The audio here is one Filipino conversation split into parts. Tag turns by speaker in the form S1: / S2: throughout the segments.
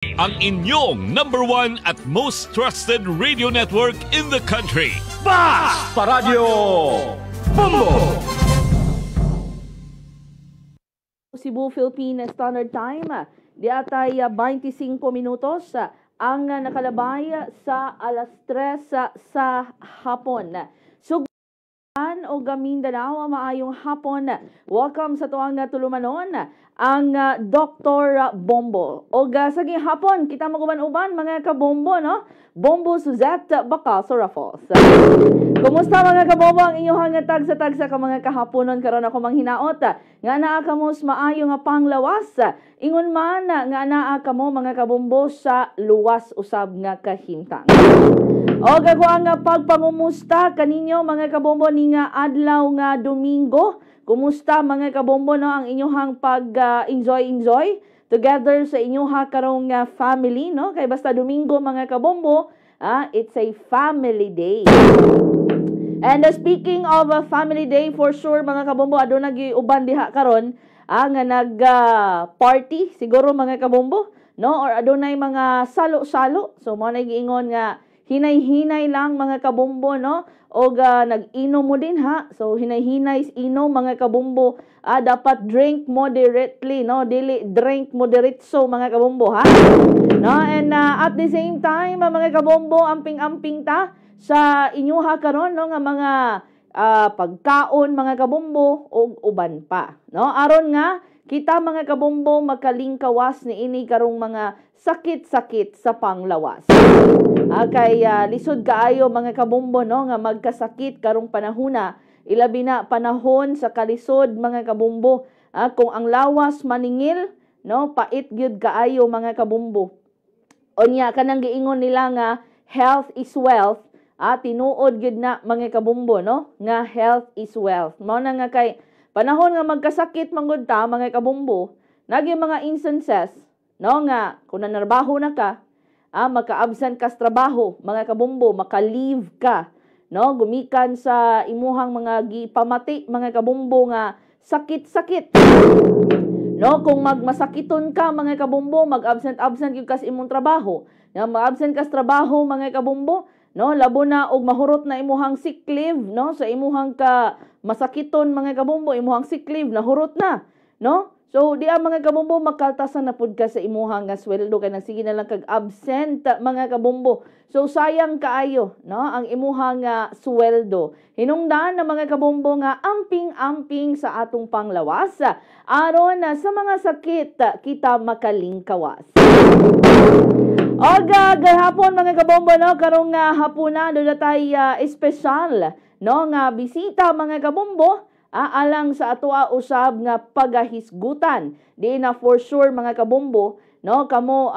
S1: Ang inyong number one at most trusted radio network in the country.
S2: Basta Radio Bombo!
S3: Cebu Philippine Standard Time, di atay 25 minutos ang nakalabay sa alas 3 sa hapon. Sugan o Mindanao, maayong hapon. Welcome sa tuwang tulumanon ang Dr. Bombo. O saging hapon, kita maguban-uban mga kabombo, no? Bombo Suzette Bacaso Raffles. Kumusta mga kabombo ang inyong tagsa-tagsa ka mga kahaponon karon ako manghinaot nga naa kamos maayo nga panglawas ingon man nga naa kamo mga kabombo sa luwas usab nga kahimtang. O gako ang pagpangumusta kaninyo mga kabombo ni nga adlaw nga Domingo. Kumusta mga kabombo no ang inyong pag-enjoy together sa inyong karong family, no? Kay basta Domingo mga kabombo, it's a family day. And speaking of a family day, for sure mga kabombo, aduna giuban diha karon nga nag-party siguro mga kabombo, no? Or adunay mga salo-salo. So mo na giingon nga hinay-hinay lang mga kabombo, no? O nag-inom mo din ha. So hinay-hinay inom mga kabombo. Dapat drink moderately, no? Dili drink moderatso mga kabombo ha. No? And at the same time mga kabombo, amping-amping ta sa inyuha karon no nga mga pagkaon mga kabombo o uban pa, no? Aron nga kita mga kabombo makalingkawas ni ini karong mga sakit-sakit sa panglawas. Kay lisod kaayo mga kabombo no nga magkasakit karong panahona, ilabi na panahon sa kalisod mga kabombo. Kung ang lawas maningil no, pait gyud kaayo mga kabombo. Onya kanang giingon nila nga health is wealth. Tinuod gyud na mga kabombo no nga health is wealth. Mao na nga kay panahon nga magkasakit manggod ta mga kabombo, nagi mga instances no nga kung nanarbaho na ka, maka-absent ka sa trabaho, mga kabombo, maka-leave ka, no? Gumikan sa imuhang mga gipamati, mga kabombo nga sakit-sakit. No, kung magmasakiton ka, mga kabombo, mag-absent yung kas imong trabaho. Na mag-absent ka sa trabaho, mga kabombo, no? Labo na og mahurot na imuhang sick leave, no? Sa imuhang ka masakiton, mga kabombo, imuhang sick leave, nahurot na, no? So, di mga kabombo, makaltasan na pud ka sa imuhang nga sweldo kay nagsige na lang kag absent mga kabombo. So, sayang kaayo, no? Ang imuhang sweldo. Hinungdan na mga kabombo nga amping-amping sa atong panglawas aron sa mga sakit kita makalingkawas. O gahapon mga kabombo no, karong hapuna do tay espesyal no nga bisita mga kabombo. Alang sa atoa usab nga pagahisgutan. Di na for sure mga kabombo, no, kamo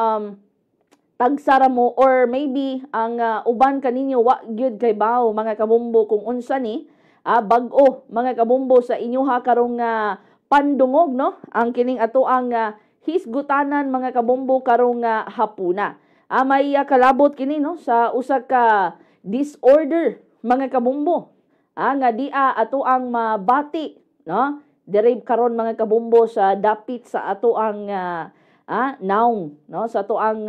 S3: tagsara mo or maybe ang uban kaninyo wa gyud kay bawo mga kabombo kung unsa ni bag-o mga kabombo sa inyuha karong pandungog no. Ang kining atoang hisgutanan mga kabombo karong hapuna. May kalabot kini no sa usa ka disorder mga kabombo. Nga ato ang mabati no diri karon mga kabombo sa dapit sa ato ang naong no sa ato ang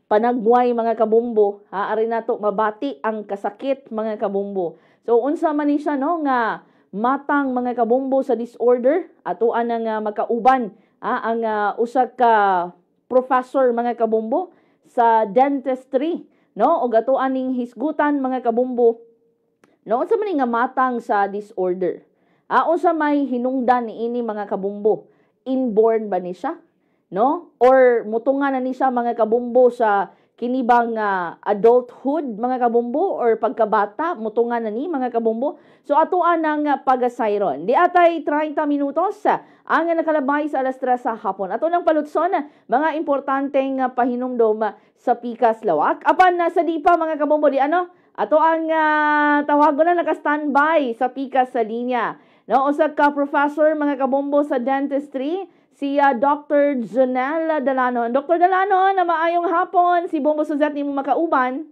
S3: panagbuhay mga kabombo ari nato mabati ang kasakit mga kabombo. So unsa man ni siya no nga matang mga kabombo sa disorder ato ang makauban ang usa ka professor mga kabombo sa dentistry no og ato aning hisgutan mga kabombo. No, unsa man nga matang sa disorder? Unsa may hinungdan niini mga kabombo? Inborn ba ni siya? No? Or mutungan na ni siya mga kabombo sa kinibang adulthood mga kabombo or pagkabata mutungan na ni mga kabombo? So atoan ang pagasayron. Di atay 30 minutos ang nakalabay sa alas 3 sa hapon. Ato nang palutson mga importanteng pahinumdom sa Pikas Lawak. Apan sa di pa mga kabombo di ano? Ato ang tawagon na naka-standby sa Pikas sa linya. No, usa ka professor mga kabombo sa dentistry, si Dr. Janelle Dalano. Dr. Dalano, na maayong hapon, si Bombo Suzette nimo makauban.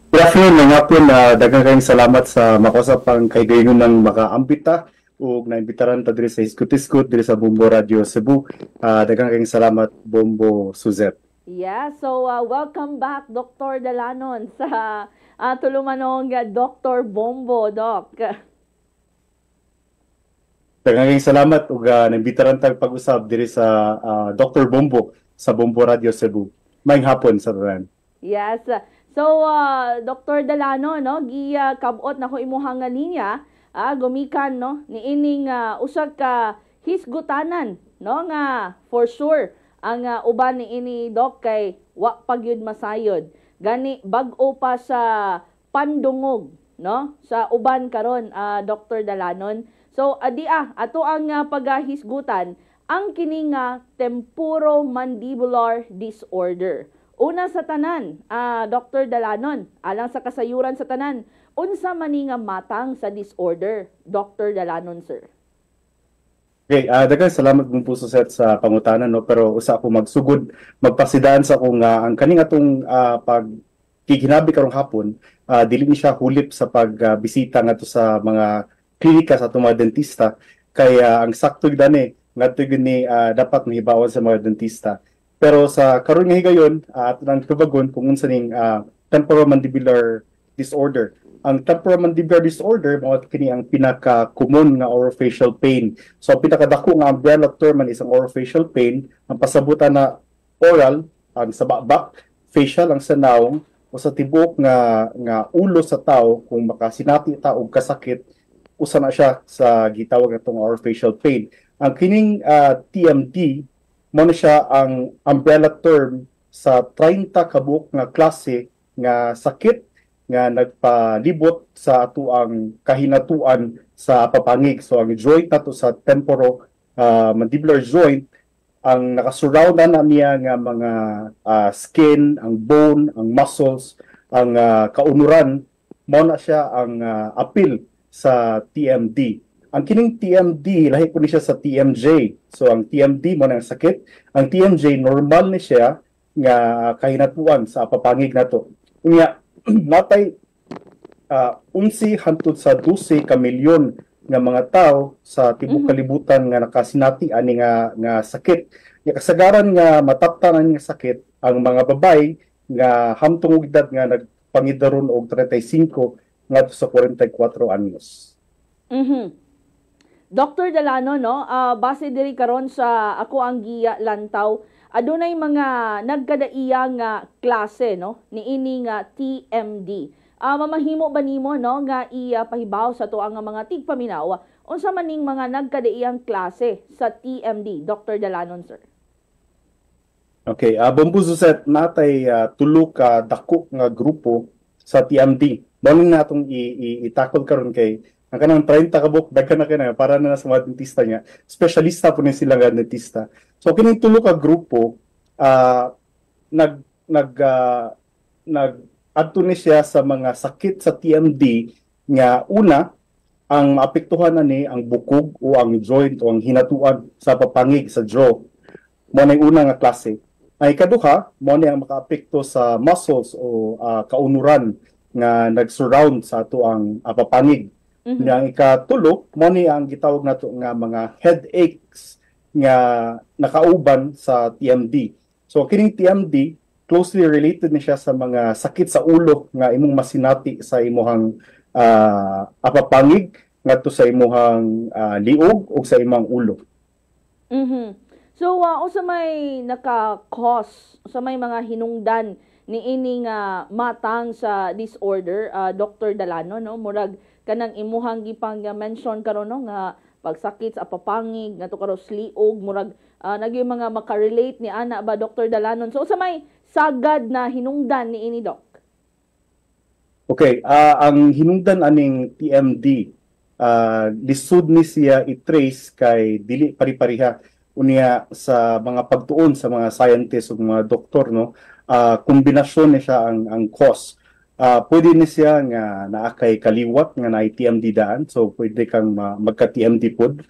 S4: Good afternoon, mga hapon. Daghang kayong salamat sa makosap ang kaigayon ng makaambita ug naimbitaran ta diri sa Iskut-Iskut diri sa Bombo Radio Cebu. Daghang kayong salamat, Bombo Suzette.
S3: Yeah, so welcome back, Dr. Dalanon, sa tulumanong Dr. Bombo, Doc.
S4: Daghang kayong salamat ug naimbitaran ta pag-usab diri sa Dr. Bombo sa Bombo Radio Cebu. Maayong hapon sa tanan.
S3: Yes. So, Dr. Dalano, no, kabot na ko imuhang nga linya, gumikan, no, ni ining usag ka hisgutanan, no, nga for sure ang uban ni ini Doc kay wa pagyud masayod. Gani bag-o pa sa pandungog, no, sa uban karon, Dr. Dalanon. So, ato ang paghisgutan ang kining temporomandibular disorder. Una sa tanan, Dr. Dalanon, alang sa kasayuran sa tanan, unsa man nga matang sa disorder, Dr. Dalanon, sir?
S4: Okay, daghang salamat mong puso set sa pangutanan, no, pero usa ako magsugod magpasidaan sa kung ang kaning atong pagkikinabi karong hapon, dili ni siya hulip sa pagbisita ngadto sa mga klinika sa atong mga dentista, kaya ang sakto gani ngadto ni dapat mahibawon sa mga dentista. Pero sa karon nga higayon, ato nang tubagon kung unsa ning temporomandibular disorder. Ang temporomandibular disorder mao kini ang pinaka-common nga orofacial pain. So pinakadako nga umbrella term man isang orofacial pain, ang pasabutan na oral ang sa bakbak, facial ang sa naong o sa tibok nga ulo sa tao kung makasinati ta og kasakit, usa na siya sa gitawag natong orofacial pain. Ang kining TMD mo na siya ang umbrella term sa 30 kabuk nga klase nga sakit nga nagpalibot sa ato ang kahinatuan sa papangig. So ang joint nato sa temporomandibular joint, ang nakasurround na niya nga mga skin, ang bone, ang muscles, ang kaunuran, mo na siya ang appeal sa TMD. Ang kining TMD, lahi ko ni siya sa TMJ. So, ang TMD mo na ang sakit. Ang TMJ, normal ni siya nga kahinatuan sa papangig na to. Kanya, natay 11 hangtod sa 12 ka milyon nga mga tao sa tibok kalibutan nga nakasinati ani nga sakit. Nga kasagaran nga mataptanan nga sakit ang mga babay nga hamtong og edad nga nagpangidaron og 35 ngadto sa 44 anyos.
S3: Dr. Dalano, no, base diri karon sa ako ang giya lantaw, adunay mga nagkadaiyang klase, no, niini nga TMD. Mamahimo ba nimo, no, nga pahibaw sa to ang mga tigpaminaw unsa man ning mga nagkadaiyang klase sa TMD, Dr. Dalanon, sir?
S4: Okay, Bombo Suzette, natay tulo ka dako nga grupo sa TMD. Mao natong i-tackle karon kay ang kanang 30 kabuk daghan na kana para na sa mga dentista niya. Specialista po ni sila nga dentista. So kining tulo ka grupo adto ni siya sa mga sakit sa TMD nga una ang maapektuhan na ni ang bukog o ang joint o ang hinatuan sa papangig sa jaw. Mo na una nga klase. Ang ikaduha mo ni ang makaapekto sa muscles o kaunuran nga nag-surround sa ato ang papangig. Ang ikatulo, mo ni ang gitawag nato nga mga headaches nga nakauban sa TMD. So kining TMD closely related ni siya sa mga sakit sa ulo nga imong masinati sa imong apapangig ngadto sa imong liog o sa imong ulo.
S3: So usa may naka-cause, usa may mga hinungdan ni ini nga matang sa disorder, Dr. Dalano, no, murag kanang imuhang gipang mention karon, no, nga pagsakit sa papangig ngadto karon liog, murag nagyo mga makarelate ni ana ba, Dr. Dalanon? So sa may sagad na hinungdan ni ini, Doc?
S4: Okay, ang hinungdan aning TMD, lisod ni siya i-trace kay dili pari-pariha unya sa mga pagtuon sa mga scientists ug mga doktor, no. Kombinasyon ni siya ang cause. Pwede ni siya nga naa kay kaliwat nga na TMD daan, so pwede kang magka-TMD pod.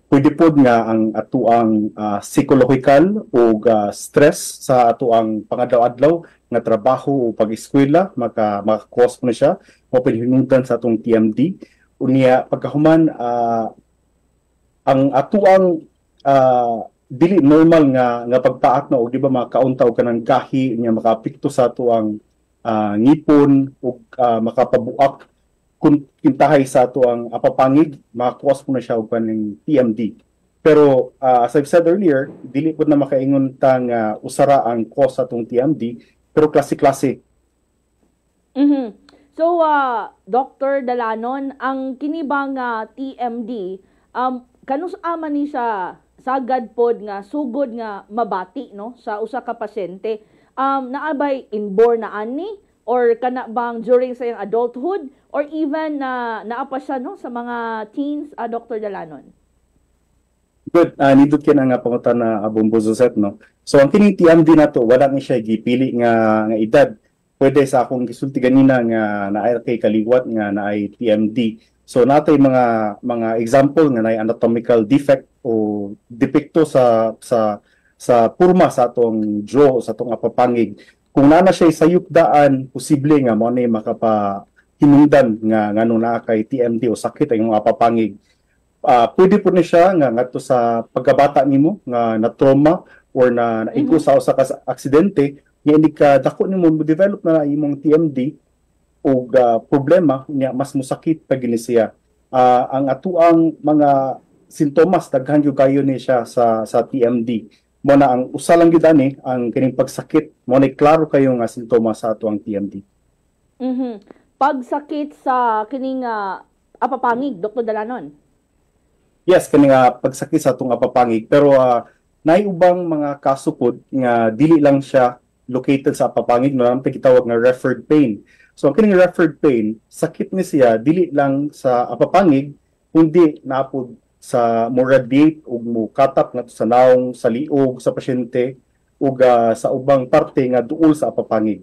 S4: Pwede pod nga ang atuang psychological o stress sa atuang pangadlaw-adlaw nga trabaho o pag-eskwela maka-cause mo na siya o pinhinungdan sa atong TMD. Unya pagkahuman ang atuang dili normal nga pagpaak na og di ba makauntaw kanang gahi nya makaapekto sa atuang ngipon ug makapabuak kung kintahay sa atuang apapangig makakuwas po na siya og kaning TMD. Pero as I've said earlier, dili po na makaingon ta nga usara ang cause sa atong TMD, pero klase-klase.
S3: So, Dr. Dalanon, ang kinibang TMD, kanus ama ni siya sagad pod nga sugod nga mabati no sa usa ka pasyente. Naabay inborn na ani or kana bang during sa iyang adulthood or even naapa siya no sa mga teens, Dr. Dalanon?
S4: Good. Nindot kina nga pangutan na Bombo Joseph, no? So, ang kining TMD na to, wala ni siya gipili nga edad. Pwede sa akong gisulti ganina nga naay kay kaliwat nga naay TMD. So, natay mga example nga naay anatomical defect o depekto sa purma sa atong jaw, sa atong apapangig. Kung nana siya sayupdaan, posible nga mo na makapahinungdan nga ngano na kay TMD o sakit ang apapangig. Pwede po ni siya nga ngadto sa pagkabata nimo nga na trauma or na naigo sa usa ka aksidente nga hindi ka dako nimo develop na imong TMD o problema nya mas musakit pag gini siya. Ang atuang mga sintomas daghan gyud kayo ni siya sa TMD. Mo na ang usa lang gyud ani ang kining pagsakit mo na klaro kayo nga sintomas sa atuang TMD.
S3: Pagsakit sa kining apapangig, Dr. Dalanon.
S4: Yes, kani nga pagsakit sa atong apapangig, pero naay ubang mga kaso pod nga dili lang siya located sa apapangig, no lang gitawag nga referred pain. So ang kining referred pain, sakit ni siya dili lang sa apapangig, kundi naapod sa mo radiate ug mo katap nga sa naong, sa liog sa pasyente ug sa ubang parte nga duol sa apapangig.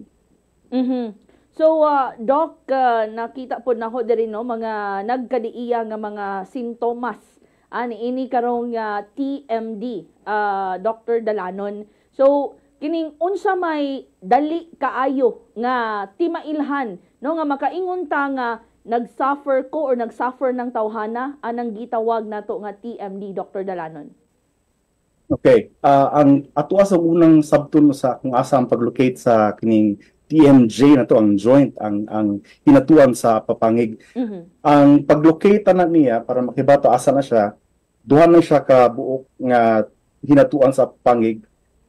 S3: So, Doc, nakita po na ho diri no mga nagkadiiya nga mga sintomas ini karong TMD, Dr. Dalanon. So, kining unsa may dali kaayo nga timailhan no nga makaingon ta nga nagsuffer ko or nagsuffer ng tawhana anang gitawag nato nga TMD, Dr. Dalanon.
S4: Okay, ang atuwa sa unang sabton sa kung asa ang paglocate sa kining TMJ na to ang joint ang hinatuan sa papangig. Ang paglocate na niya para makibata asa na siya, duha na siya ka buok nga hinatuan sa papangig.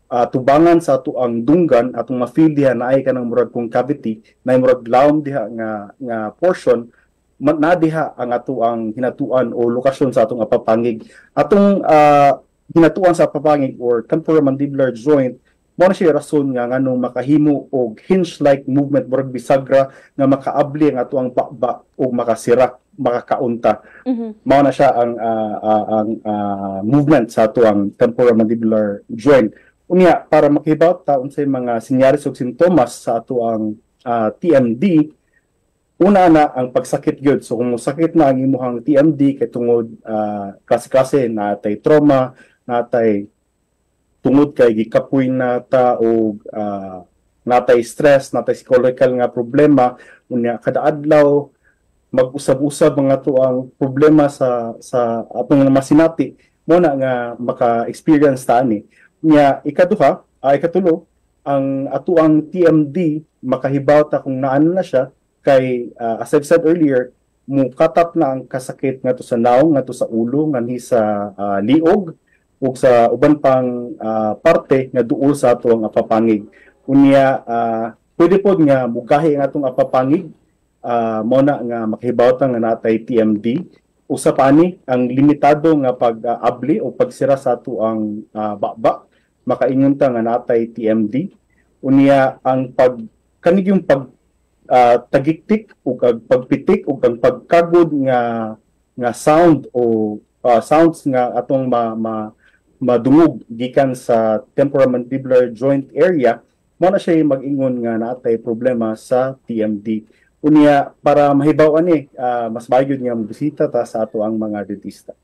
S4: Tubangan sa ato ang dunggan atong ma-feel diha na ay kanang murag concavity na murag lawom diha nga portion na diha ang ato ang hinatuan o lokasyon sa atong papangig. Atong hinatuan sa papangig or temporomandibular joint mo na siya rason nga nganong makahimo og hinge-like movement murag bisagra nga makaabli ang atuang bakba o makasira, makakaunta. Mao na siya ang movement sa atuang temporomandibular joint. Unya para makibaw ta unsay mga sinyaris ug sintomas sa atuang TMD, una na ang pagsakit gyud. So kung sakit na ang imong TMD kay tungod klase-klase natay trauma, natay tungod kay gikapoy na ta o natay stress, natay psychological nga problema, unya kada adlaw mag-usab-usab mga to ang problema sa atong masinati mo na nga maka-experience ta ani. Nya ikaduha, ikatulo, ang atuang TMD makahibaw ta kung naano na siya kay as I've said earlier, mo katap na ang kasakit ngadto sa naong, ngadto sa ulo, nganhi sa liog ug sa uban pang parte nga duol sa atong apapangig. Unya pwede pod nga mugahi ang atong apapangig mo na nga makahibawtan nga natay TMD. Usa pa ani ang limitado nga pag-abli o pagsira sa ato ang bakba makaingon ta nga natay TMD. Unya ang kanig yung tagiktik ug pagpitik ug ang pagkagod nga sound o sounds nga atong madungog gikan sa temporomandibular joint area, mo na siya mag-ingon nga natay problema sa TMD. Unya para mahibaw ani mas bayod nga bisita ta sa ato ang mga dentista.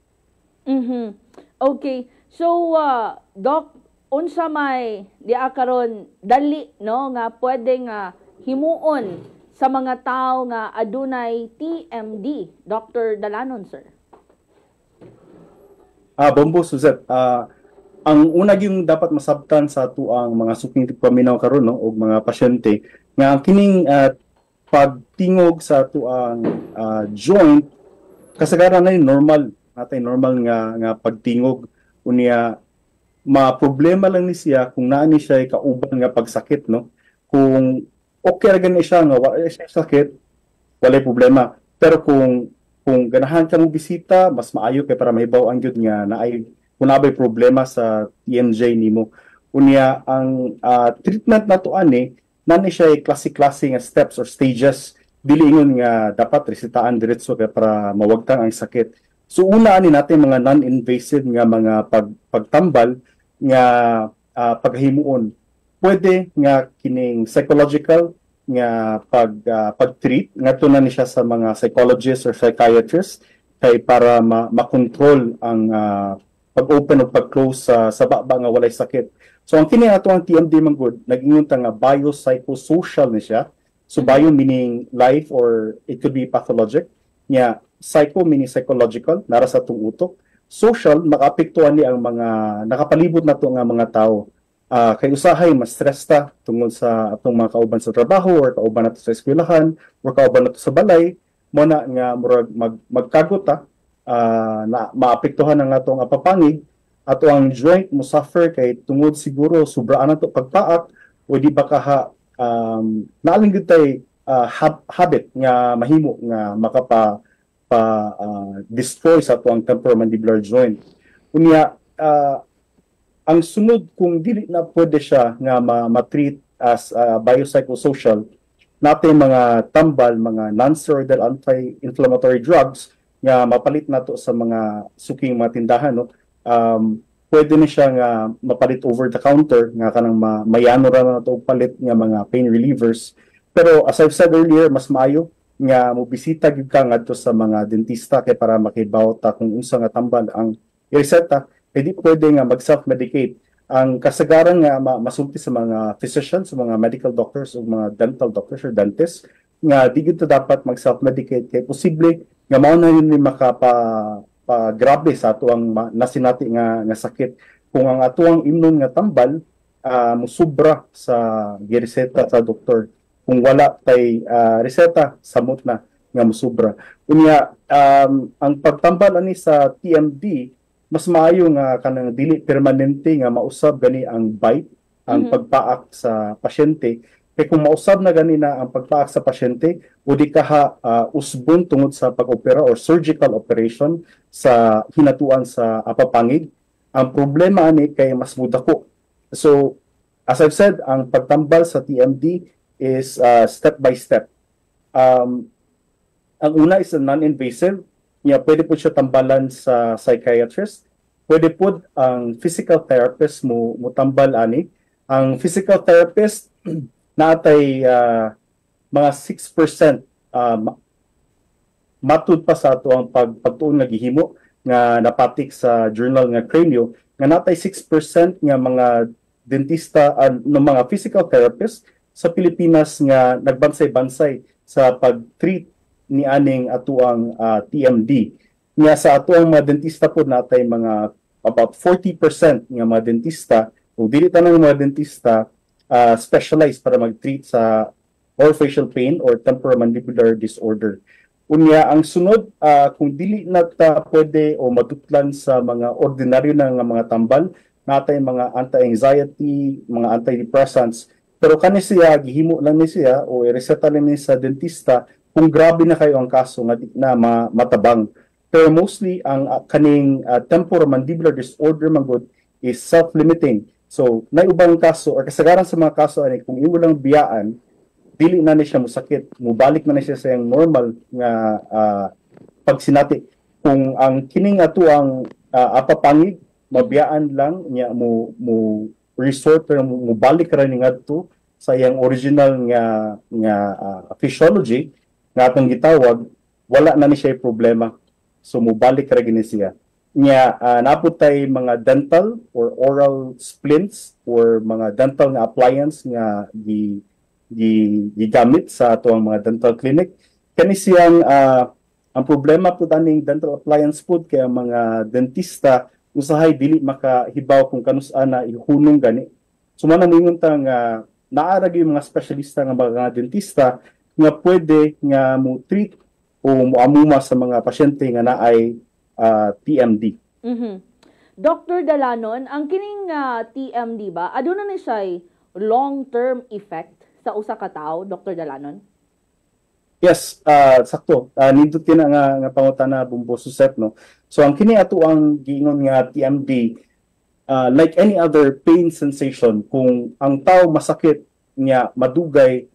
S3: Okay. So Doc, unsa may diha karon dali no nga pwede nga himuon sa mga tao nga adunay TMD? Dr. Dalanon, sir.
S4: Bombo, Suzette. Ang una yung dapat masabtan sa tuang mga suking paminaw karon no og mga pasyente nga kining pagtingog sa tuang joint kasagaran na normal nga pagtingog unya ma-problema lang ni siya kung naa ni siya kauban nga pagsakit no. Kung okay ra gani siya nga wala siya sakit, wala problema. Pero kung ganahan ka mo bisita, mas maayo kay para mahibaw ang gyud nga naay kung nabay problema sa TMJ nimo. Unya ang treatment nato ani nani siya klase-klase nga steps or stages dili ingon nga dapat resetahan diretso kay para mawagtang ang sakit. So una ani natin mga non-invasive nga mga pagtambal nga paghimuon. Pwede nga kining psychological nga pag-treat ngadto na ni siya sa mga psychologists or psychiatrists kay para makontrol ang pag-open o pag-close sa baba nga walay sakit. So ang kini ato ang TMD man good nag-ingon ta nga biopsychosocial ni siya. So bio meaning life or it could be pathologic. Nya psycho meaning psychological nara sa atong utok. Social makaapektuhan ni ang mga nakapalibot nato nga mga tao. Kay usahay mas stress ta tungod sa atong mga kauban sa trabaho or kauban nato sa eskwelahan or kauban nato sa balay mo na nga murag magkagot ta na maapektuhan ang atong apapangig ato ang joint mo suffer kay tungod siguro sobraan nato pagpaak o di ba kaha naaling gid tay habit nga mahimo nga makapa destroy sa atong temporomandibular joint. Unya ang sunod kung dili na pwede siya nga ma-treat as biopsychosocial, natin mga tambal, mga non-steroidal anti-inflammatory drugs nga mapalit nato sa mga suking mga tindahan, no? Pwede na siya nga mapalit over the counter nga kanang mayano ra na nato palit nga mga pain relievers. Pero as I've said earlier, mas maayo nga mobisita gyud ka ngadto sa mga dentista kay para makibaw ta kung unsa nga tambal ang ireseta. Hindi pwede nga mag-self-medicate. Ang kasagaran nga masulti sa mga physicians, sa mga medical doctors o mga dental doctors or dentists, nga di gito dapat mag-self-medicate kay posible nga mao na yun makagrabe sa ato ang nasinati nga sakit. Kung ang ato ang imnon nga tambal musubra sa gireseta sa doktor. Kung wala tay reseta, samot na nga musubra. Unya ang pagtambal ani sa TMD mas maayo nga kanang dili permanente nga mausab gani ang bite, ang pagpaak sa pasyente. Kaya kung mausab na gani na ang pagpaak sa pasyente, o di kaha usbon tungod sa pag-opera or surgical operation sa hinatuan sa apapangig, ang problema ani kay mas mudako. So, as I've said, ang pagtambal sa TMD is step by step. Ang una is a non-invasive. Pwede po siya tambalan sa psychiatrist. Pwede po ang physical therapist mo tambal ani. Ang physical therapist natay mga 6% matud pa sa ato ang pagtuon nga gihimo nga napatik sa journal nga Cranio nga natay 6% nga mga dentista no mga physical therapist sa Pilipinas nga nagbansay-bansay sa pag-treat ni aning atuang TMD. Nga sa atuang mga dentista po natay mga about 40% nga mga dentista o dili tanang mga dentista specialized para mag-treat sa orofacial pain or temporomandibular disorder. Unya ang sunod kung dili na ta pwede o matutlan sa mga ordinaryo na nga mga tambal natay mga anti-anxiety, mga antidepressants pero kani siya gihimo lang ni siya o ireseta lang ni sa dentista kung grabe na kayo ang kaso nga di na matabang. Pero mostly ang kaning temporomandibular disorder magod is self-limiting. So, na ubang kaso or kasagaran sa mga kaso ani kung imo lang biyaan, dili na ni siya musakit, mubalik na ni siya sa yung normal nga pagsinati. Kung ang kining ato ang apapangig, mabiyaan lang niya mo resort pero mubalik ra ni ngadto sa iyang original nga physiology nga atong gitawag, wala na ni siya problema. So, mubalik ra gini siya. Nya, naputay mga dental or oral splints or mga dental nga appliance nga gigamit sa ato ang mga dental clinic. Kani siyang ang problema po taning dental appliance food kaya mga dentista usahay dili makahibaw kung kanus-an na ihunong gani. So man moingon ta nga naara gyud mga espesyalista nga mga dentista nga pwede nga mo treat o moamuma sa mga pasyente nga naay TMD.
S3: Dr. Dalanon, ang kining TMD ba, aduna ni siya long-term effect sa usa ka tawo, Dr. Dalanon?
S4: Yes, sakto. Nindot kina nga pangutana Bumbo Suset, no. So ang kini ato ang giingon nga TMD, like any other pain sensation, kung ang tao masakit nga madugay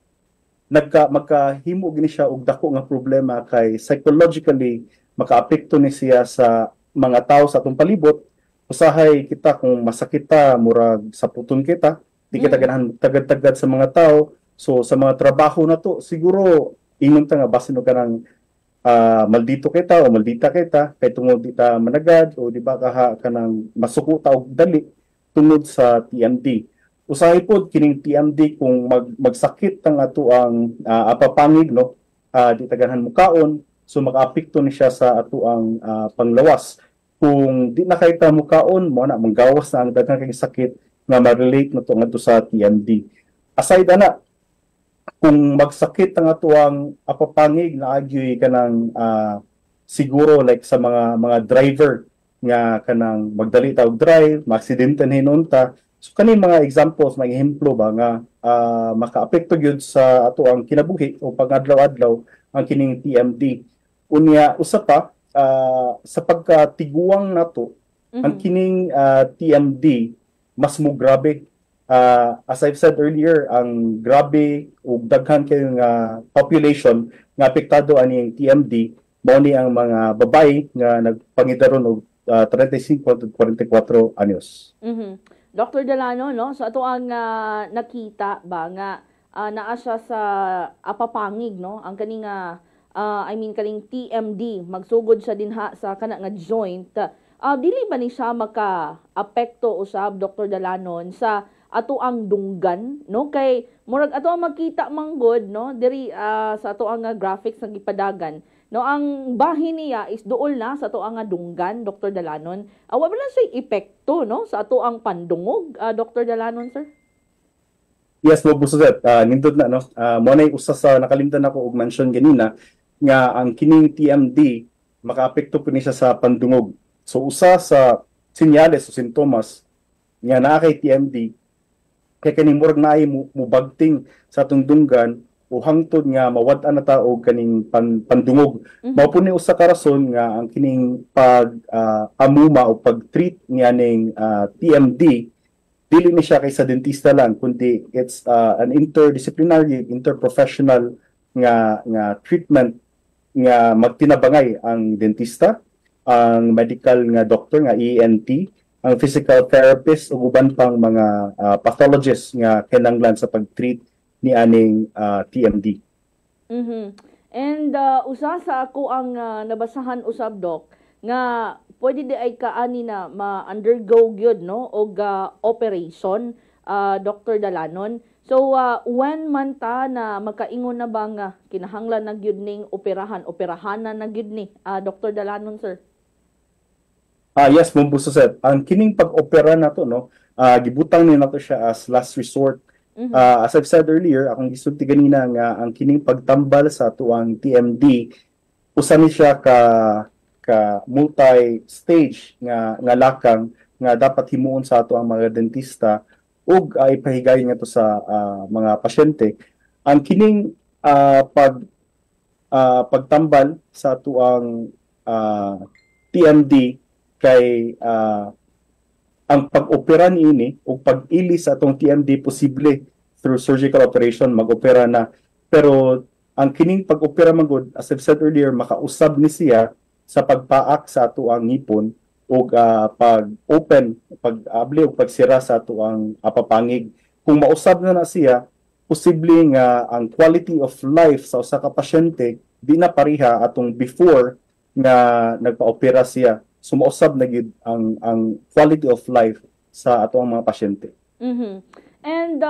S4: magkahimo gini siya og dako nga problema kay psychologically makaapekto ni siya sa mga tao sa atong palibot. Usahay kita kung masakit ta murag saputon kita, di kita ganahan tagad-tagad sa mga tao. So sa mga trabaho na to siguro ingon ta nga basin og kanang maldito kita o maldita kita kay tungod di ta managad o di ba kanang masuko ta og dali tungod sa TMD. Usahay pod kining TMD kung magsakit ang ato ang apapangig, no, di ta ganahan mukaon, so makaapekto ni siya sa ato ang panglawas. Kung di na kay ta mukaon mo na manggawas na ang daghang kay sakit nga ma-relate na to ngadto sa TMD. Aside ana, kung magsakit ang ato ang apapangig na agyoy kanang siguro like sa mga driver nga kanang magdali ta og drive, maaksidente hinunta. So kani mga examples, mga ehemplo ba nga makaapekto gyud sa ato ang kinabuhi o pag-adlaw-adlaw ang kining TMD. Unya usa pa sa pagkatiguang nato ang kining TMD mas mo grabe. As I've said earlier, ang grabe ug daghan kay nga population nga apektado aning TMD mao ni ang mga babae nga nagpangidaron og 35 to 44 anyos.
S3: Dr. Delano, no, so ato ang nakita ba nga naa siya sa apapangig, no, ang kaning kaning TMD magsugod siya dinha sa kana nga joint. Dili ba ni siya maka-apekto usab, Dr. Dalanon, sa ato ang dunggan, no, kay murag ato ang makita manggod, no, diri sa ato ang graphics nga gipadagan, no, ang bahin niya is duol na sa ato ang dunggan, Dr. Dalanon. Wa ba lang siya epekto, no, sa ato ang pandungog, Dr. Dalanon, sir?
S4: Yes, mo busudet. Nindot na, no, mo na usa sa nakalimtan ako og mention ganina nga ang kining TMD makaapekto po ni siya sa pandungog. So usa sa senyales o sintomas nga naa kay TMD kay kaning murag naay mubagting sa atong dunggan o hangtod nga mawad-an na ta og kaning pandungog. Mao po ni usa ka rason nga ang kining amuma o pag-treat niya ning TMD dili ni siya kay sa dentista lang kundi it's an interdisciplinary, interprofessional nga treatment nga magtinabangay ang dentista, ang medical nga doctor nga ENT, ang physical therapist ug uban pang mga pathologists nga kinahanglan sa pag-treat ni aning TMD.
S3: And usa sa ako ang nabasahan usab, Doc, nga pwede di ay kaani na ma-undergo gyud, no, og operation, Dr. Dalanon. So when man ta na makaingon na ba nga kinahanglan na gyud ning operahanan na gyud ni Dr. Dalanon, sir?
S4: Yes, Mumbuso Seth. Ang kining pag-opera na to, no, gibutang ni nato siya as last resort. As I've said earlier, akong gisulti ganina nga ang kining pagtambal sa tuang TMD usa ni siya ka multi-stage nga lakang nga dapat himuon sa ato ang mga dentista ug ipahigayon nga to sa mga pasyente. Ang kining pagtambal sa tuang TMD kay ang pag-opera niini o pag-ili sa atong TMD posible through surgical operation mag-opera na, pero ang kining pag-opera magud, as I've said earlier, makausab ni siya sa pagpaak sa ato ang ngipon o pag-open, pag-abli o pagsira sa ato ang apapangig. Kung mausab na siya, posible nga ang quality of life sa usa ka pasyente di na pareha atong before nga nagpa-opera siya. So mausab na gid ang quality of life sa ato ang mga pasyente.
S3: And And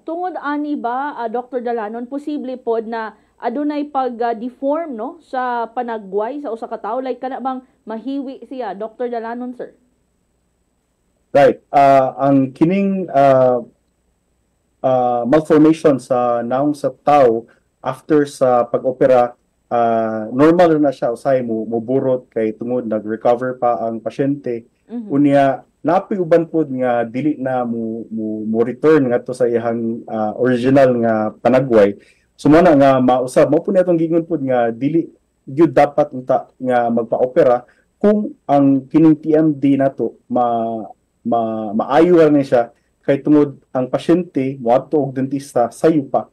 S3: tungod ani ba, Dr. Dalanon, posible pod na adunay pag-deform no sa panagway sa usa ka tawo, like kana bang mahiwi siya, Dr. Dalanon, sir?
S4: Right. Ang kining malformation sa naong sa tao after sa pag-opera, normal na siya, usay mo burot kay tungod nag-recover pa ang pasyente. Unya napi uban pod nga dili na mo return ngadto sa iyang original nga panagway. So mo na nga mausab mo po natong gingon pod nga dili gyud dapat unta nga magpa-opera kung ang kining TMD nato maayo ra ni siya kay tungod ang pasyente moadto og dentista sayo pa.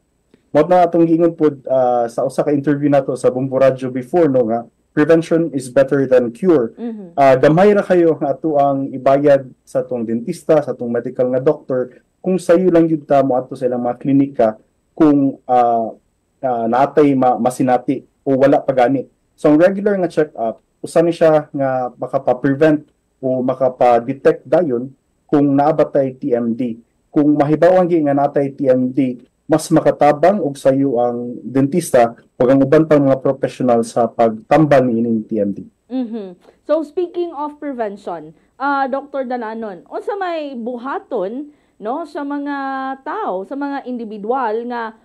S4: Mo na atong gingon pod sa usa ka interview nato sa Bumbo Radio before no nga prevention is better than cure. Gamay ra kayo nga ato ang ibayad sa atong dentista, sa atong medical nga doctor kung sayo lang gyud ta moadto sa ilang mga klinika kung natay masinati o wala pa gani. So ang regular nga check-up usa ni siya nga makapa-prevent o makapa-detect dayon kung naabatay TMD. Kung mahibawan gyud nga natay TMD, mas makatabang og sayo ang dentista ug ang uban pang mga professional sa pagtambal niining TMD.
S3: So speaking of prevention, Dr. Dalanon, unsa may buhaton no sa mga tao, sa mga individual nga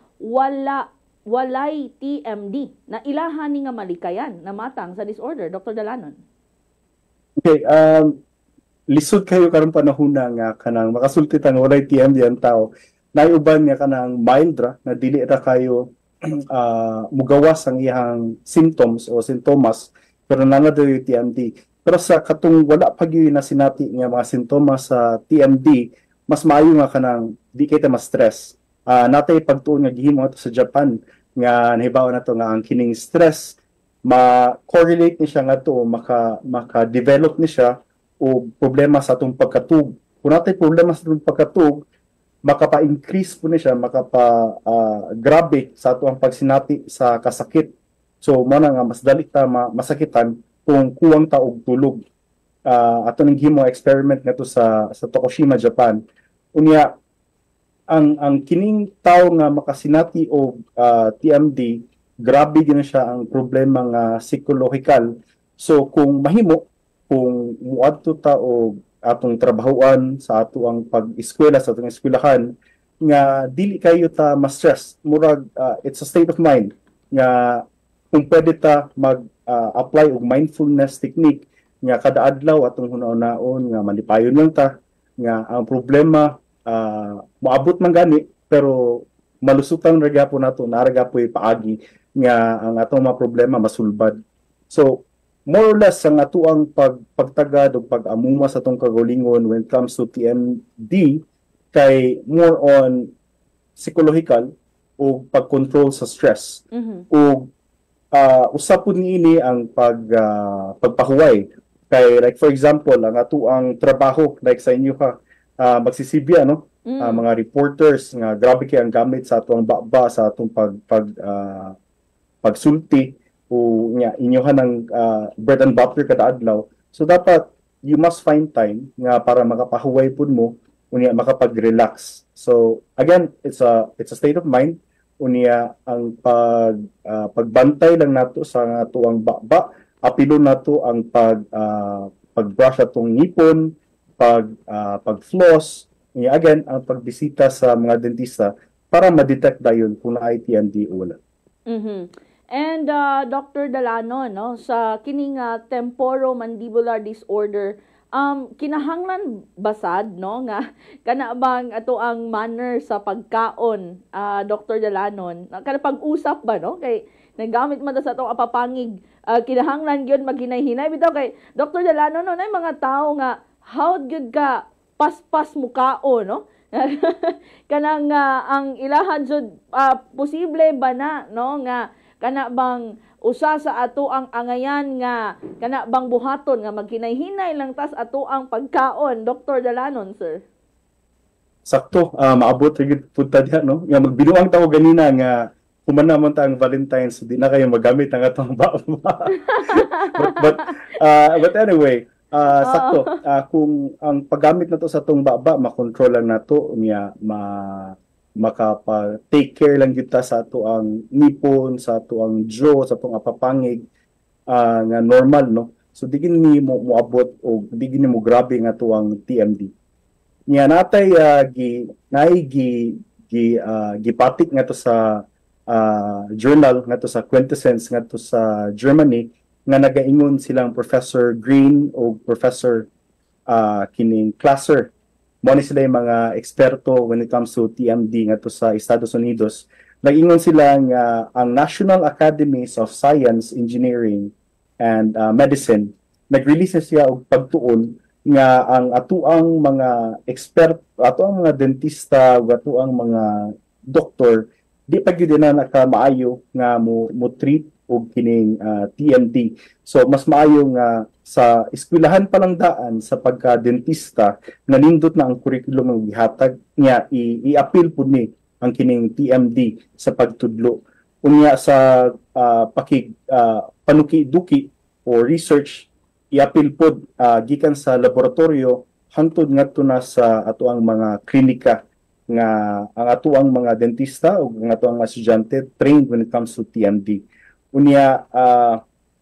S3: walay TMD na ilahan ni nga malikayan na matang sa disorder, Dr. Dalanon?
S4: Okay, lisod kayo karon panahon nga kanang makasulti ta nga walay TMD ang tao. Naiuban nga kanang mild ra na dili ra kayo mugawas ang iyang symptoms o sintomas pero nanado yung TMD. Pero sa katong wala pa gyud na sinati nga mga sintomas sa TMD, mas maayo nga kanang di kay ta ma-stress. Natay pagtuon nga gihimo ato sa Japan nga nahibaw nato nga ang kining stress ma-correlate ni siya nga to maka-develop ni siya o problema sa atong pagkatug. Kung natay problema sa atong pagkatug, makapa-increase po niya siya, makapa-grabe sa ato ang pagsinati sa kasakit. So, mo na nga, mas dali ta masakitan kung kuwang ta og tulog. Ato nang himo experiment nga to sa Tokushima, Japan. Unya, ang kining tao nga makasinati og TMD, grabe din siya ang problema nga psikolohikal. So, kung mahimo, kung muadto ta og atong trabahoan sa ato ang pag-eskwela sa atong eskwelahan nga dili kayo ta ma-stress murag it's a state of mind nga kung pwede ta mag-apply og mindfulness technique nga kada adlaw atong hunaon nga malipayon lang ta nga ang problema moabot man gani pero malusutan ra gyapon nato nara gyapon paagi nga ang atong mga problema masulbad. So more or less ang ato ang pagtagad o pag-amuma sa atong kagalingon when it comes to TMD kay more on psychological o pag-control sa stress. O usap po niini ang pagpahuway. Kay like for example, ang ato ang trabaho like sa inyo ha, magsisibya no? Mga reporters nga grabe kay ang gamit sa atong baba sa atong pagsulti o nga inyohan ng bread and butter kada adlaw. So dapat you must find time nga para makapahuway pud mo unya makapag-relax. So again, it's a state of mind unya ang pagbantay lang nato sa ato ang baba, apilo nato ang pagbrush atong ngipon, pag-floss, unya again ang pagbisita sa mga dentista para ma-detect dayon kung naay TMD o wala.
S3: And Dr. Dalanon, no, sa kining temporomandibular disorder, kinahanglan basad no nga kana bang ato ang manner sa pagkaon, Dr. Dalanon, kana pag-usap ba no kay nagamit man ta sa atong apapangig, kinahanglan gyud maghinay-hinay bitaw kay Dr. Dalanon no nay mga tawo nga how gyud ka paspas mukao no kanang ang ilahan jud posible ba na no nga kana bang usa sa ato ang angayan nga kana bang buhaton nga maghinay-hinay lang tas ato ang pagkaon, Dr. Dalanon, sir?
S4: Sakto, maabot rig pud ta diha no nga magbinuang tawo ganina nga humana man ta ang Valentine's di na kayo magamit ang atong baba. but anyway, Sakto. Kung ang paggamit na to sa tong baba, makontrol lang na to, niya, makapa-take care lang kita sa ato ang nipon, sa ato ang jaw, sa atong apapangig, nga normal, no? So, di gini mo moabot o di gini mo grabe nga to ang TMD. Niya natay gipatik nga to sa journal nga to sa Quintessence nga to sa Germany, nga nagaingon silang Professor Green o Professor kining Klasser. Mo ni sila yung mga eksperto when it comes to TMD nga to sa Estados Unidos. Nag-ingon sila nga ang National Academies of Science, Engineering, and Medicine, nag-release na siya og pagtuon nga ang atuang mga expert, atuang mga dentista, atuang mga doktor, di pa gyud na nakamaayo nga mo treat og kining TMD. So mas maayo nga sa eskwelahan pa lang daan sa pagka-dentista nga nindot na ang curriculum ng gihatag niya, i-appeal pud ni ang kining TMD sa pagtudlo. Unya sa panuki-duki o research, i-appeal pud gikan sa laboratorio hangtod ngadto na sa atuang mga klinika nga ang atuang mga dentista o ang atuang mga estudyante trained when it comes to TMD. Unya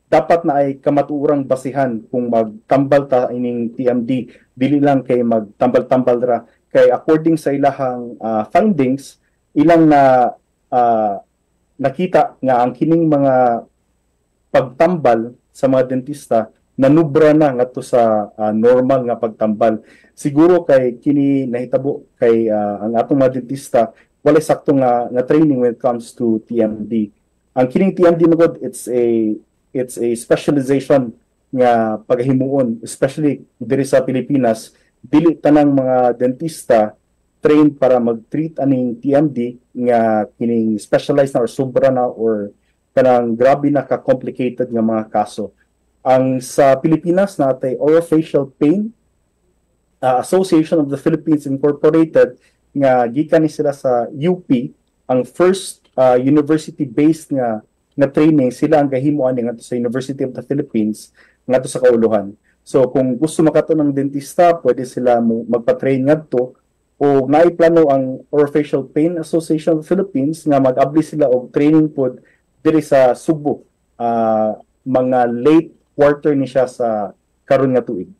S4: dapat na ay kamatuurang basihan kung magtambal ta ining TMD, dili lang kay magtambal-tambal ra, kay according sa ilahang findings, ilang na nakita nga ang kining mga pagtambal sa mga dentista nanubra na ngadto sa normal nga pagtambal. Siguro kay kini nahitabo kay ang atong mga dentista walay sakto nga training when it comes to TMD. Ang kining TMD magod, it's a specialization nga paghimuon, especially diri sa Pilipinas. Dili tanang mga dentista trained para mag-treat aning TMD nga kining specialized na or sobra na or kanang grabe na ka-complicated nga mga kaso. Ang sa Pilipinas natay Orofacial Pain Association of the Philippines Incorporated, nga gikan ni sila sa UP, ang first university-based nga training. Sila ang gahimuan nga sa University of the Philippines nga sa Kauluhan. So kung gusto makato ng dentista, pwede sila magpa-train ngadto, o naiplano ang Orofacial Pain Association of the Philippines nga mag-abli sila og training pod diri sa Subo, mga late quarter ni siya sa karon nga tuig.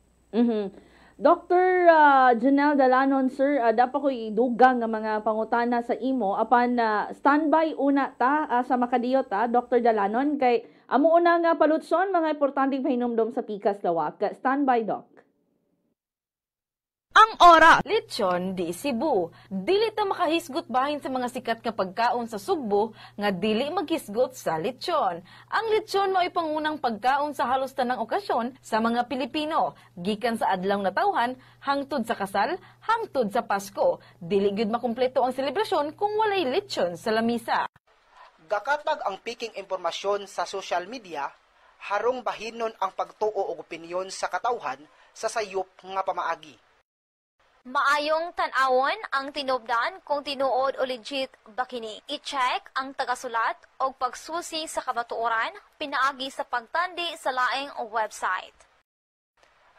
S3: Dr. Janelle Dalanon, sir, dapat ko idugang nga mga pangutana sa imo apan standby una ta sa makadiyot Dr. Dalanon, kay amo una nga palutson mga importanteng pahinumdom sa pikas lawak. Standby, Doc.
S5: Ang ora, lechon di Cebu. Dili ta makahisgot bahin sa mga sikat nga pagkaon sa Sugbo nga dili maghisgot sa lechon. Ang lechon mao pangunang pagkaon sa halos tanang okasyon sa mga Pilipino, gikan sa adlaw na tawhan hangtod sa kasal, hangtod sa Pasko. Dili gyud makumpleto ang selebrasyon kung walay lechon sa lamisa.
S6: Gakatag ang piking impormasyon sa social media, harong bahinon ang pagtuo og opinyon sa katawhan sa sayop nga pamaagi.
S7: Maayong tan-awon ang tinubdan kung tinuod o legit ba kini. I-check ang tagasulat o pagsusi sa kamatuoran pinaagi sa pagtandi sa laing website.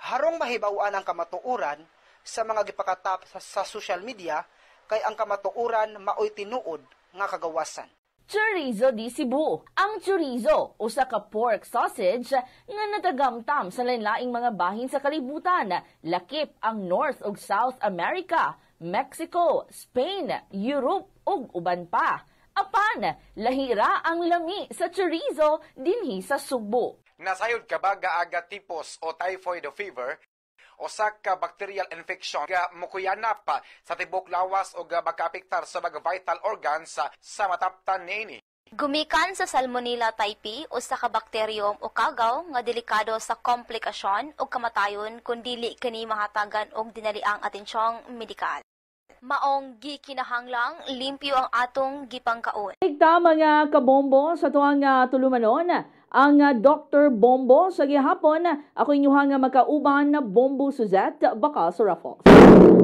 S6: Harong mahibawan ang kamatuoran sa mga gipakatap sa social media, kay ang kamatuoran maoy tinuod nga kagawasan.
S3: Chorizo di Cebu. Ang chorizo, usa ka pork sausage nga natagamtam sa lain-laing mga bahin sa kalibutan. Lakip ang North ug South America, Mexico, Spain, Europe ug uban pa. Apan, lahira ang lami sa chorizo dinhi sa Sugbo.
S8: Nasayod ka ba gaaga typhus o typhoid fever? Usa ka bacterial infection nga mukuyanap pa sa tibok lawas o makapiktar sa mga vital organs sa mataptan niini.
S7: Gumikan sa Salmonella typhi o sa bakteryum o kagaw nga delikado sa komplikasyon o kamatayon kung dili kini mahatagan og dinaliang atensyong medikal. Maong gikinahanglang limpyo ang atong gipangkaon.
S3: Igta mga kabombo sa tuwang tulumanon. Ang Dr. Bombo sa gihapon, ako inyuha nga makauban na Bombo Suzette baka sa Raffles.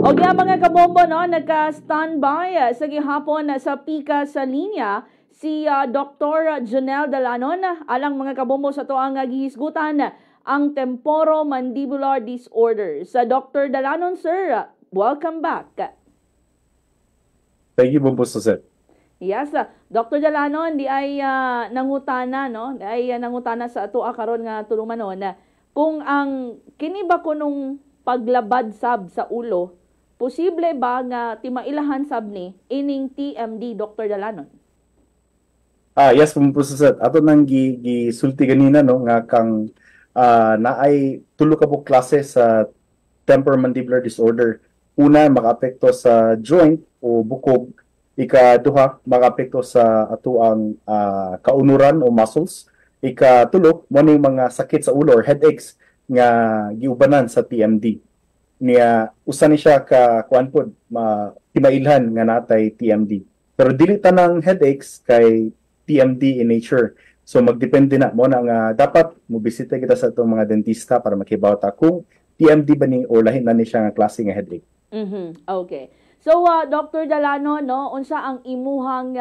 S3: O mga kabombo, nagka-standby sa gihapon sa pika sa linya si Dr. Janelle Dalanon. Alang mga kabombo sa tuang gihisgutan ang temporomandibular disorders. Dr. Dalanon, sir, welcome back.
S4: Thank you, Bumpuso Sir.
S3: Yes, Dr. Dalanon, di ay nangutana, no? Di ay nangutana sa ato karon nga tulumanon na kung ang kini ba kunong paglabad sab sa ulo, posible ba nga timailahan sab ni ining TMD, Dr. Dalanon?
S4: Yes, Bumpuso Sir. Ato nang gisulti ganina, no, nga kang naay tulo ka po klase sa temporomandibular disorder. Una, makaapekto sa joint o bukog. Ikaduha, makaapekto sa ato ang kaunuran o muscles. Ikatulo, mo ning mga sakit sa ulo or headaches nga giubanan sa TMD. Niya usa ni siya ka kuan pod timailhan nga natay TMD. Pero dili tanang headaches kay TMD in nature. So magdepende na mo na nga dapat mo bisita kita sa atong mga dentista para makibaw ta kung TMD ba ni o lahi na ni siya nga klase nga headache.
S3: Okay. So, Dr. Dalano, no, unsa ang imuhang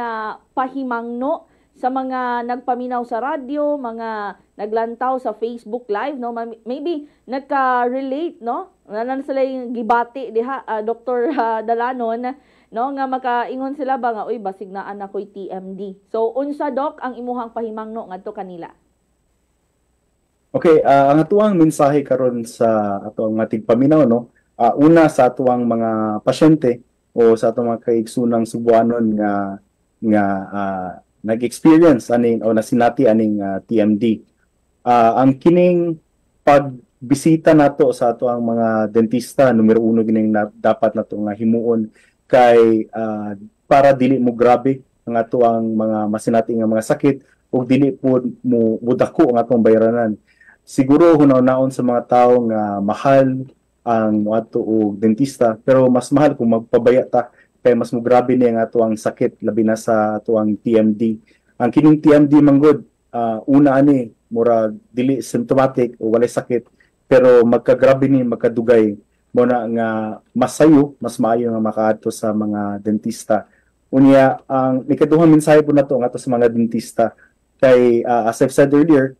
S3: pahimangno sa mga nagpaminaw sa radyo, mga naglantaw sa Facebook Live, no? Maybe nagka-relate, no? Nanan sila yung gibati diha, Dr. Dalanon, no, nga makaingon sila ba nga uy basig na anak ko'y TMD. So, unsa Doc ang imuhang pahimangno ngadto kanila?
S4: Okay, ang atuang mensahe karon sa atong nga tigpaminaw, no? Una sa atuang mga pasyente o sa atong mga kaigsunang Cebuanon nga nag-experience aning o nasinati aning TMD. Ang kining pagbisita nato sa atuang mga dentista, numero 1 gining dapat nato nga himuon kay para dili mo grabe ang atuang mga masinati nga mga sakit ug dili po mo mudako ang atong bayranan. Siguro hunaw-naon sa mga tawo nga mahal ang ato og dentista, pero mas mahal kung magpabaya ta kay mas mo grabe ni ang ato ang sakit labi na sa ato ang TMD. Ang kining TMD manggod una ani mura dili symptomatic o walay sakit pero magkagrabe ni magkadugay mo na nga masayo mas maayo nga makaadto sa mga dentista. Unya ang ikaduhang mensahe po nato nga sa mga dentista kay as I've said earlier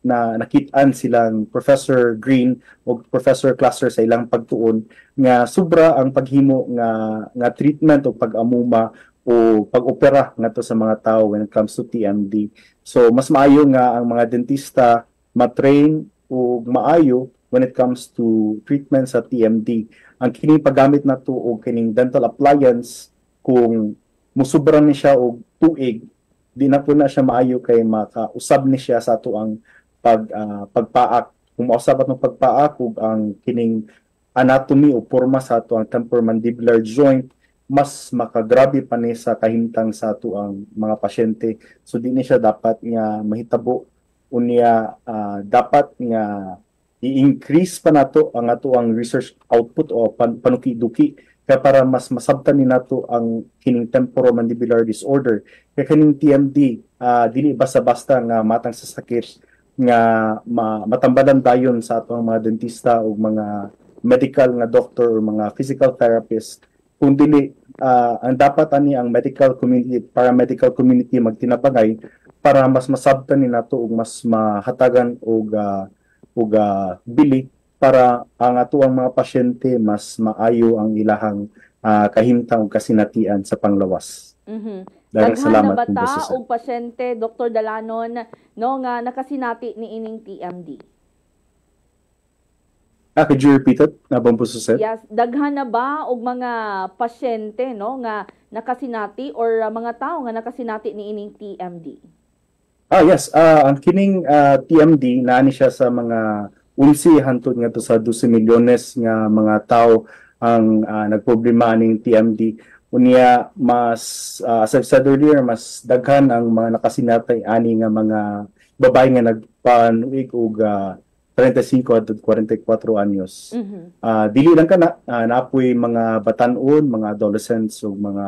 S4: nakitaan silang Professor Green o Professor Cluster sa ilang pagtuon nga sobra ang paghimo nga treatment o pag-amuma o pag-opera ngadto sa mga tao when it comes to TMD. So mas maayo nga ang mga dentista matrain o maayo when it comes to treatment sa TMD. Ang kining paggamit nato og kining dental appliance kung musubra ni siya og tuig, di na po na siya maayo kay makausab ni siya sa ato ang pagpaak. Kung mausabat ng pagpaak ug ang kining anatomy o porma sa ato ang temporomandibular joint, mas makagrabe pa ni sa kahimtang sa ato ang mga pasyente. So di ni siya dapat nga mahitabo unya dapat nga i-increase pa nato ang ato ang research output o panuki-duki kaya para mas masabtan ni nato ang kining temporomandibular disorder. Kaya kining TMD dili basta-basta nga matang sa sakit nga matambalan dayon sa atong mga dentista o mga medical nga doctor o mga physical therapist kung dili ang dapat ani ang medical community, paramedical community magtinapagay para mas masabtan ni nato ug mas mahatagan og bili para ang ato ang mga pasyente mas maayo ang ilahang kahimtang ug kasinatian sa panglawas.
S3: Daghan na bata og pasyente, Dr. Dalanon, no, nga nakasinati ni ining TMD?
S4: Could you repeat it, Bumpuso Sir?
S3: Yes, daghan na ba og mga pasyente, no, nga nakasinati or mga tao nga nakasinati ni ining TMD?
S4: Yes, ang kining TMD naani siya sa mga 11 hantod nga to sa 12 milyones nga mga tao ang nagproblema ning TMD. Unya mas as I've said earlier, mas daghan ang mga nakasinatay ani nga mga babae nga nagpanuig og 35 at 44 anyos. Dili lang kana naapoy mga batan-on, mga adolescents o mga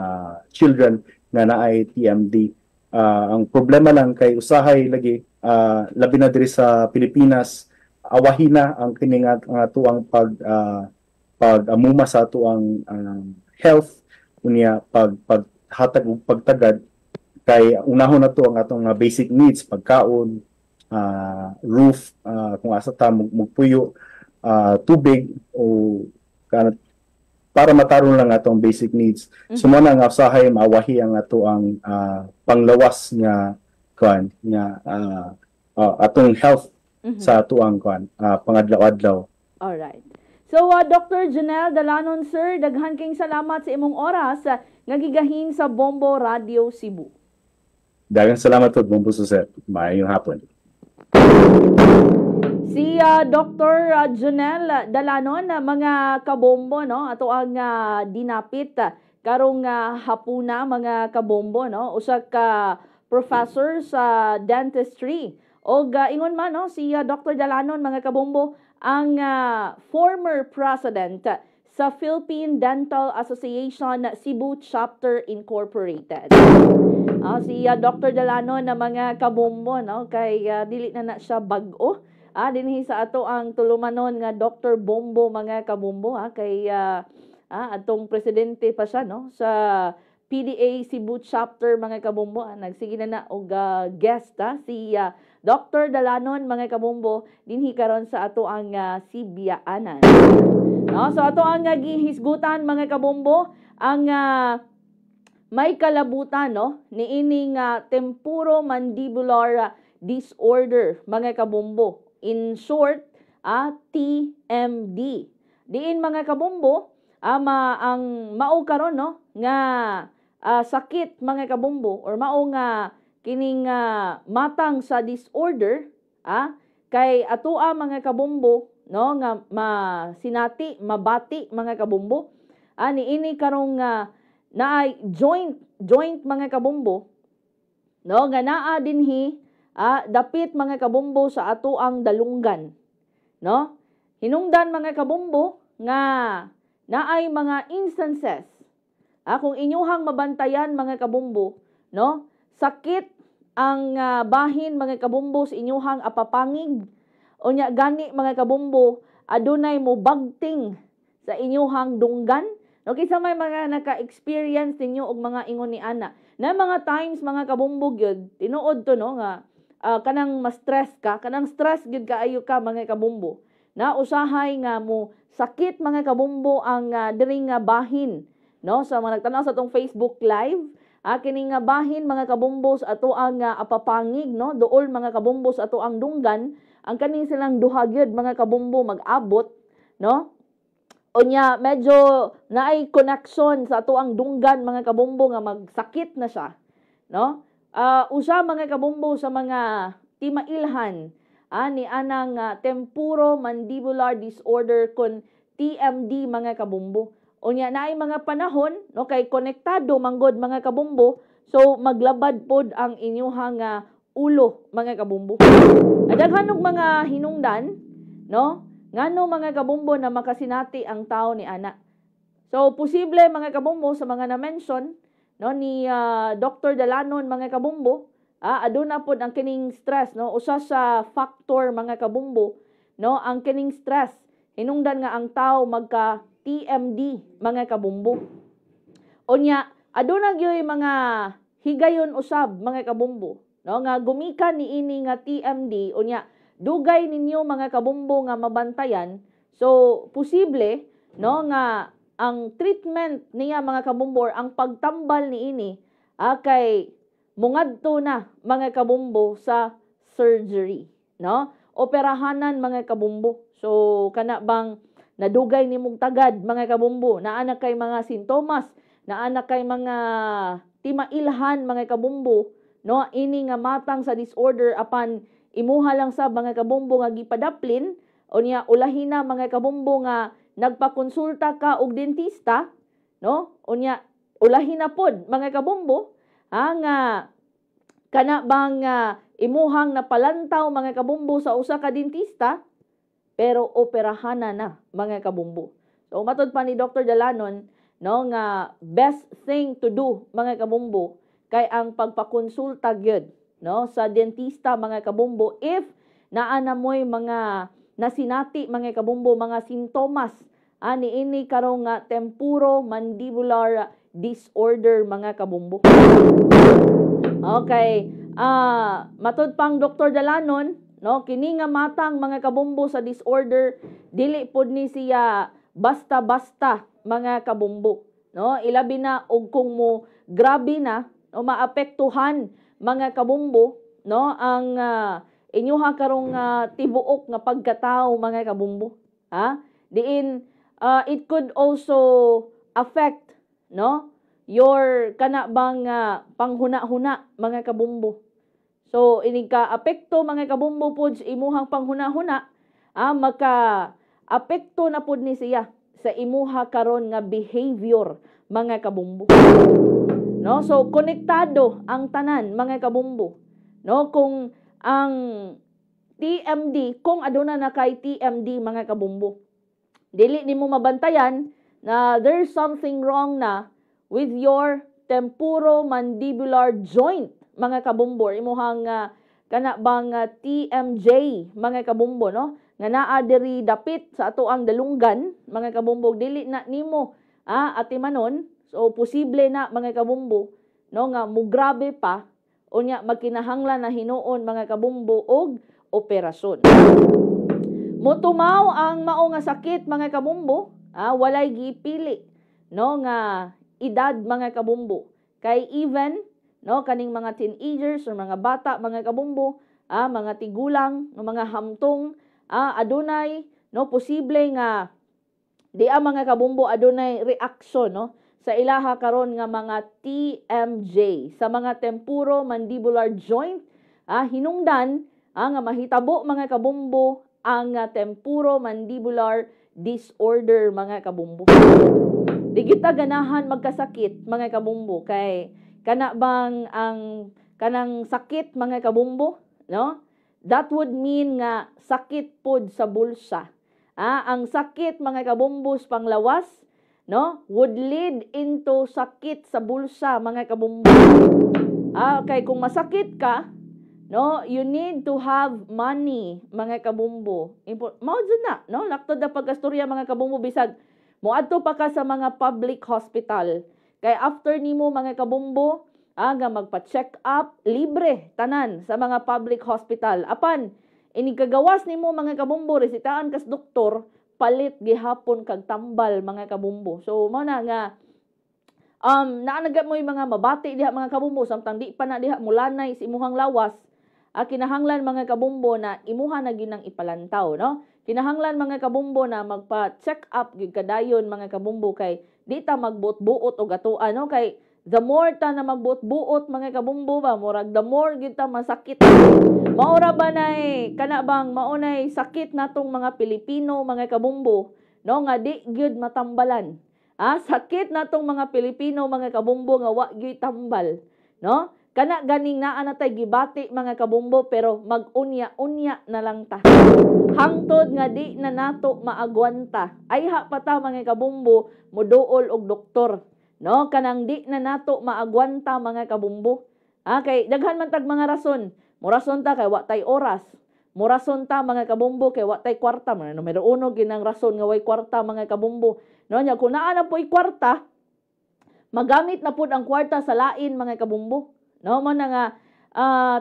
S4: children nga naay TMD. Ang problema lang kay usahay lagi labi na diri sa Pilipinas awahina ang kining ang ato ang pag-amuma sa ato ang health unya paghatag og pagtagad kay unahon na to ang atong basic needs, pagkaon, roof, kung asa ta mugpuyo, tubig o para matarong lang atong basic needs. So mo na nga usahay maawahi ang ato ang panglawas nga kuan nga atong health sa ato ang kuan pangadlaw-adlaw.
S3: All right. So Dr. Janelle Dalanon sir, daghan king salamat sa imong oras nga gigahin sa Bombo Radio Cebu.
S4: Daghang salamat pod Bombo Suset. Maayong hapon.
S3: Si Dr. Janelle Dalanon, mga kabombo, no? Ato ang dinapit karong hapuna, mga kabombo, no? Usa ka professor sa dentistry. O ingon man, no? Si Dr. Dalanon, mga kabombo, ang former president sa Philippine Dental Association Cebu Chapter Incorporated. Si Dr. Dalanon na mga kabombo, no? Kay dili na siya bag-o. Dinhi sa ato ang tulumanon nga Dr. Bombo, mga kabombo, kay atong presidente pa siya, no? Sa PDA Cebu Chapter, mga kabombo, nagsige na og guest si Dr. Dalanon, mga kabombo, dinhi karon sa ato ang Sibyaanan. No? So ato ang gihisgutan, mga kabombo, ang may kalabutan, no? Niining temporomandibular disorder, mga kabombo. In short, TMD. Diin, mga kabombo, ang mao karon, no, nga sakit, mga kabombo, or mao nga kining matang sa disorder, kay atua, mga kabombo, no, nga sinati, mabati, mga kabombo, niini karong naay joint, mga kabombo, no, nga naa dinhi dapit, mga kabombo, sa ato ang dalunggan, no? Hinungdan, mga kabombo, nga naay mga instances kung inyuhang mabantayan, mga kabombo, no? Sakit ang bahin, mga kabombo, sa inyuhang apapangig, o nya gani, mga kabombo, adunay mo bagting sa inyuhang dunggan, no? Kisa may mga naka-experience ninyo og mga ingon ni ana na mga times, mga kabombo, gyud tinuod to, no, nga kanang ma-stress ka, kanang stress gid kaayo ka, mga kabombo, na usahay nga mo sakit, mga kabombo, ang diri nga bahin, no? Sa mga nagtanaw sa atong Facebook live, kini nga bahin, mga kabombo, sa ato ang apapangig, no? Dool, mga kabombo, sa ato ang dunggan, ang kaning silang duha gyud, mga kabombo, mag-abot, no? Unya medyo naay connection sa ato ang dunggan, mga kabombo, nga magsakit na siya, no? Usa, mga kabombo, sa mga timailhan ni anang temporomandibular disorder kon TMD, mga kabombo. Unya naay mga panahon, no, kay konektado manggod, mga kabombo, so maglabad pod ang inyuhang ulo, mga kabombo. Daghan og mga hinungdan, no, ngano, mga kabombo, na makasinati ang tao ni ana. So posible, mga kabombo, sa mga na-mention, no, ni Dr. Dalanon, mga kabombo, aduna pod ang kining stress, no? Usa sa factor, mga kabombo, no, ang kining stress. Hinungdan nga ang tao magka TMD, mga kabombo. Unya aduna gyoy mga higayon usab, mga kabombo, no, nga gumikan ni ini nga TMD. Unya dugay ninyo, mga kabombo, nga mabantayan. So posible, no, nga ang treatment niya, mga kabombo, ang pagtambal ni ini kay mungadto na, mga kabombo, sa surgery, no? Operahanan, mga kabombo. So kana bang nadugay ni mong tagad, mga kabombo, naana kay mga sintomas, naana kay mga timailhan, mga kabombo, no, ini nga matang sa disorder apan imuha lang sa, mga kabombo, nga gipadaplin, o niya ulahin na, mga kabombo, nga nagpakonsulta ka og dentista, no? Unya ulahin na pod, mga kabombo, nga kana bang imuhang napalantaw, mga kabombo, sa usa ka dentista, pero operahan na, mga kabombo. So matod pa ni Dr. Dalanon, no, nga best thing to do, mga kabombo, kay ang pagpakonsulta gyud, no, sa dentista, mga kabombo, if naa na moy mga nasinati, mga kabombo, mga sintomas niini karong temporomandibular disorder, mga kabombo. Okay, matod pang Dr. Dalanon, no? Kini nga matang mga kabumbo sa disorder, dili pod ni siya basta-basta mga kabumbo, no? Ilabi na og kung mo grabe na o maapektuhan mga kabumbo, no, ang inyuha karong tibuok nga pagkatao mga kabumbo, ha? Diin it could also affect, no, your kana bang panghuna-huna mga kabumbo. So ini ka apekto mga kabumbo pod sa imuhang panghuna-huna, maka apekto na pod ni siya sa imuha karon nga behavior mga kabumbo. No, so konektado ang tanan mga kabumbo. No, kung ang TMD, kung aduna na kay TMD mga kabumbo, dili nimo mabantayan na there's something wrong na with your temporomandibular joint mga kabumbo. Imuhang kana bang TMJ mga kabumbo, no, nga naa diri dapit sa ato ang dalunggan mga kabumbo, dili na nimo atimanon. So posible na mga kabumbo, no, nga mugrabe pa unya magkinahanglan na hinuon mga kabumbo og operasyon. Motumaw ang mao nga sakit mga kabumbo, walay gipili, no, nga edad mga kabumbo. Kay even, no, kaning mga teenagers or mga bata mga kabumbo, mga tigulang, no, mga hamtong, adunay, no, posible nga di mga kabumbo adunay reaksyon, no, sa ilaha karon nga mga TMJ, sa mga temporomandibular joint, hinungdan nga mahitabo mga kabumbo ang temporomandibular disorder mga kabumbo. Di kita ganahan magkasakit mga kabumbo kay kana bang ang kanang sakit mga kabumbo, no? That would mean nga sakit pod sa bulsa. Ang sakit mga kabumbos panglawas, no, would lead into sakit sa bulsa mga kabumbo. Kay kung masakit ka, no, you need to have money mga kabumbo. Mao jud na, no, laktod na pagkastorya mga kabumbo bisag moadto pa ka sa mga public hospital. Kay after nimo mga kabumbo, nga magpa-check up libre tanan sa mga public hospital. Apan ini kagawas nimo mga kabumbo, resitaan kas doktor, palit gihapon kag tambal mga kabumbo. So mao na nga naanagat mo yung mga mabati diha mga kabumbo samtang di pa na diha mulanay sa imuhang lawas. Kinahanglan mga kabumbo na imuha na gyud nang ipalantaw, no? Kinahanglan mga kabumbo na magpa-check up gyud kadayon mga kabumbo kay di ta magbuot-buot og atoan, no? Kay the more ta na magbuot-buot mga kabumbo ba, murag the more gyud ta masakit. Maura ba nay kana bang maunay sakit natong mga Pilipino mga kabumbo, no, nga di gyud matambalan. Sakit natong mga Pilipino mga kabumbo nga wa gyud tambal, no? Kana ganing naa natay gibati mga kabumbo pero mag-unya-unya na lang ta. Hangtod nga di na nato maagwanta. Ay pa ta mga kabumbo moduol og doktor, no? Kanang di na nato maagwanta mga kabumbo. Kay daghan man tag mga rason. Murason ta kay wa tay oras. Murason ta mga kabumbo kay wa tay kwarta. Numero 1 ginang rason nga way kwarta mga kabumbo. No, nya kun naa na po'y kwarta, magamit na pud ang kwarta sa lain mga kabumbo. No, man nga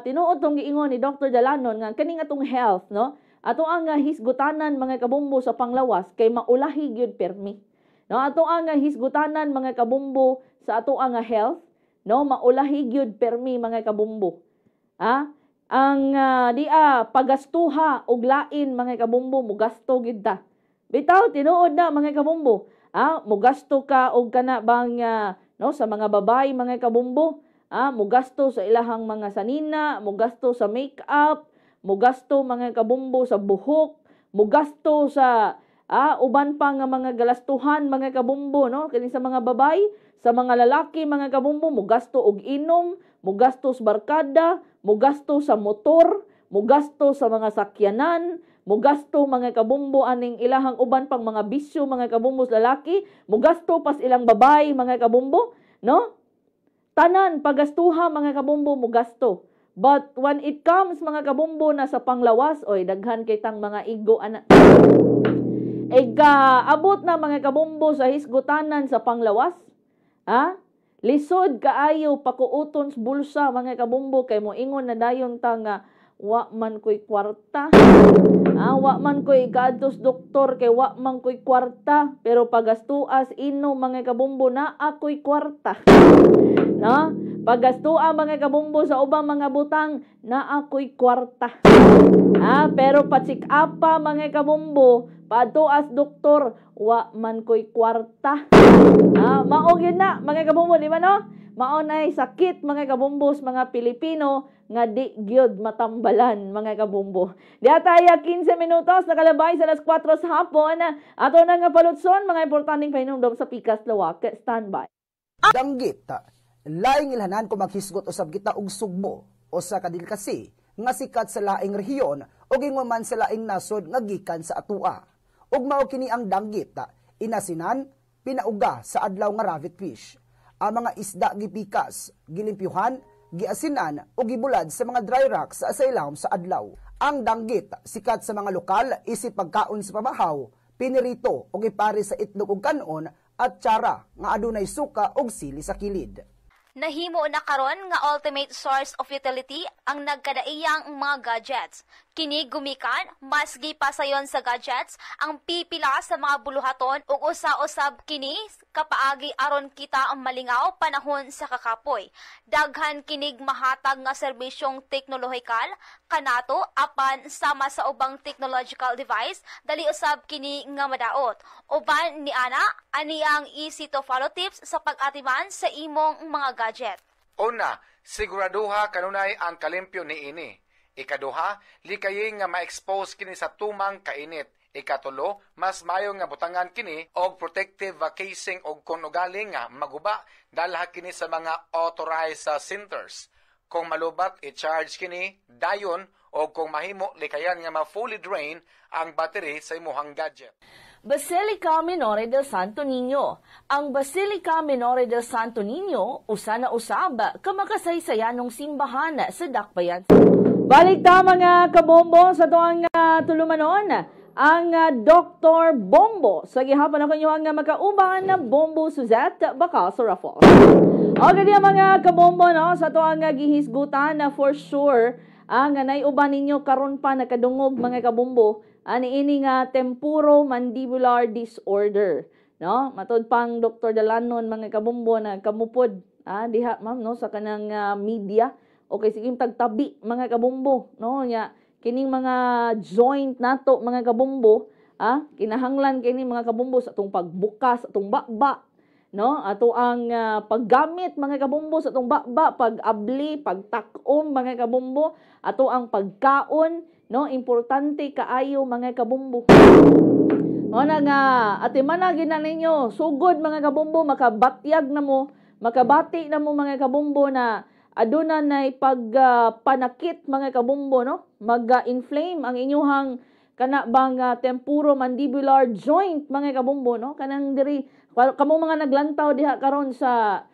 S3: tinuod tong giingon ni Dr. Dalanon nga kaning atong health, no? Ato ang hisgutanan mga kabumbo sa panglawas kay maulahi gyud permi. No, ato ang hisgutanan mga kabumbo sa ato ang health, no, maulahi gyud permi mga kabumbo. Ang pagastuha og lain mga kabumbo mugasto gyud ta. Bitaw tinuod na mga kabumbo. Mugasto ka og kana bang no, sa mga babay mga kabumbo. Mugasto sa ilahang mga sanina, mugasto sa make-up, mugasto mga kabumbo sa buhok, mugasto sa uban pa nga mga galastuhan mga kabumbo, no? Kini sa mga babay, sa mga lalaki mga kabumbo, mugasto og inom, mugasto sa barkada, mugasto sa motor, mugasto sa mga sakyanan, mugasto mga kabumbo aning ilahang uban pang mga bisyo mga kabumbo sa lalaki, mugasto pas ilang babay mga kabumbo, no? Tanan pagastuha mga kabumbo mugasto. But when it comes mga kabumbo na sa panglawas, oy daghan kay tang mga igo ana. Abot na mga kabumbo sa hisgutanan sa panglawas. Lisod kaayo pakuuton sa bulsa mga kabumbo kay moingon na dayon ta nga wa man ko'y kwarta. Wa man ko'y kadtos doktor kay wa man ko'y kwarta, pero pagastuas ino mga kabumbo na ako'y kwarta. No? Pagastua mga kabumbo sa ubang mga butang na ako'y kwarta. Pero pa-check up pa mga kabumbo, patuas doktor, wa man ko'y kwarta. Mao gyud na mga kabumbo, di ba no? Mao nay sakit mga kabumbos mga Pilipino nga di gyud matambalan mga kabumbo. Diataya 15 minutos nakalabay sa alas 4 sa hapon. Ato na nga palutson mga importanteng pahinumdom sa Pikas Lawak. Standby.
S6: Danggit, laing ilhanan kung maghisgot usab kita og sugbo o sa kadilkasi nga sikat sa laing rehiyon o ginguman sa laing nasod nga gikan sa atua. Ug mao kini ang danggit, inasinan, pinauga sa adlaw nga rabbit fish. Ang mga isda gipikas, gilimpyuhan, giasinan o gibulad sa mga dry racks sa ilawom sa adlaw. Ang danggit sikat sa mga lokal isip pagkaon sa pamahaw, pinirito o gipari sa itlog ug kanon at tsara nga adunay suka ug sili sa kilid.
S7: Nahimo na karon nga ultimate source of utility ang nagkadaiyang mga gadgets. Kini gumikan, mas gipasayon sa gadgets ang pipila sa mga buluhaton ug usa-usab kini kapaagi aron kita ang malingaw panahon sa kakapoy. Daghan kinig mahatag nga serbisyong teknolohikal kanato apan sama sa ubang technological device dali usab kini nga madaot. Uban ni ana ani ang easy to follow tips sa pag-atiman sa imong mga gadget.
S8: Una, siguraduha kanunay ang kalimpyo ni ini. Ikaduha, likayin nga ma-expose kini sa tumang kainit. Ikatulo, mas mayo nga butangan kini og protective casing og kung ugali nga maguba dalha kini sa mga authorized centers. Kung malubat, i-charge kini dayon o kung mahimo likayan nga ma-fully drain ang battery sa imuhang gadget.
S3: Basilica Minore del Santo Niño. Ang Basilica Minore del Santo Niño, usa na usab, kamakasaysayanong simbahan sa Dakbayan. Balik ta mga kabombo sa tuang tulumanon, ang Dr. Bombo. Sa gihapon ako nyo ang makauban na Bombo Suzette Bacasarafo. Okay diya mga kabombo no, sa tuang gihisgutan na for sure, ang naiuban ninyo karon pa nakadungog mga kabombo, ani ini nga temporomandibular disorder, no? Matod pang Dr. Dalanon mga kabumbo na kamupod diha ma'am no sa kanang media. Okay sige tagtabi mga kabumbo, no? Nya kining mga joint nato mga kabumbo, kinahanglan kini mga kabumbo sa atong pagbukas, atong bakba, no? Ato ang paggamit mga kabumbo sa atong bakba, pag-abli, pagtakom mga kabumbo, ato ang pagkaon, no, importante kaayo mga kabumbo. O na nga, ati managin na ninyo, sugod mga kabumbo, makabatyag na mo, makabati na mo mga kabumbo na aduna na pagpanakit mga kabumbo, no? Mag-inflame ang inyuhang kana bang temporomandibular joint mga kabumbo, no? Kanang diri, kamo mga naglantaw diha karon sa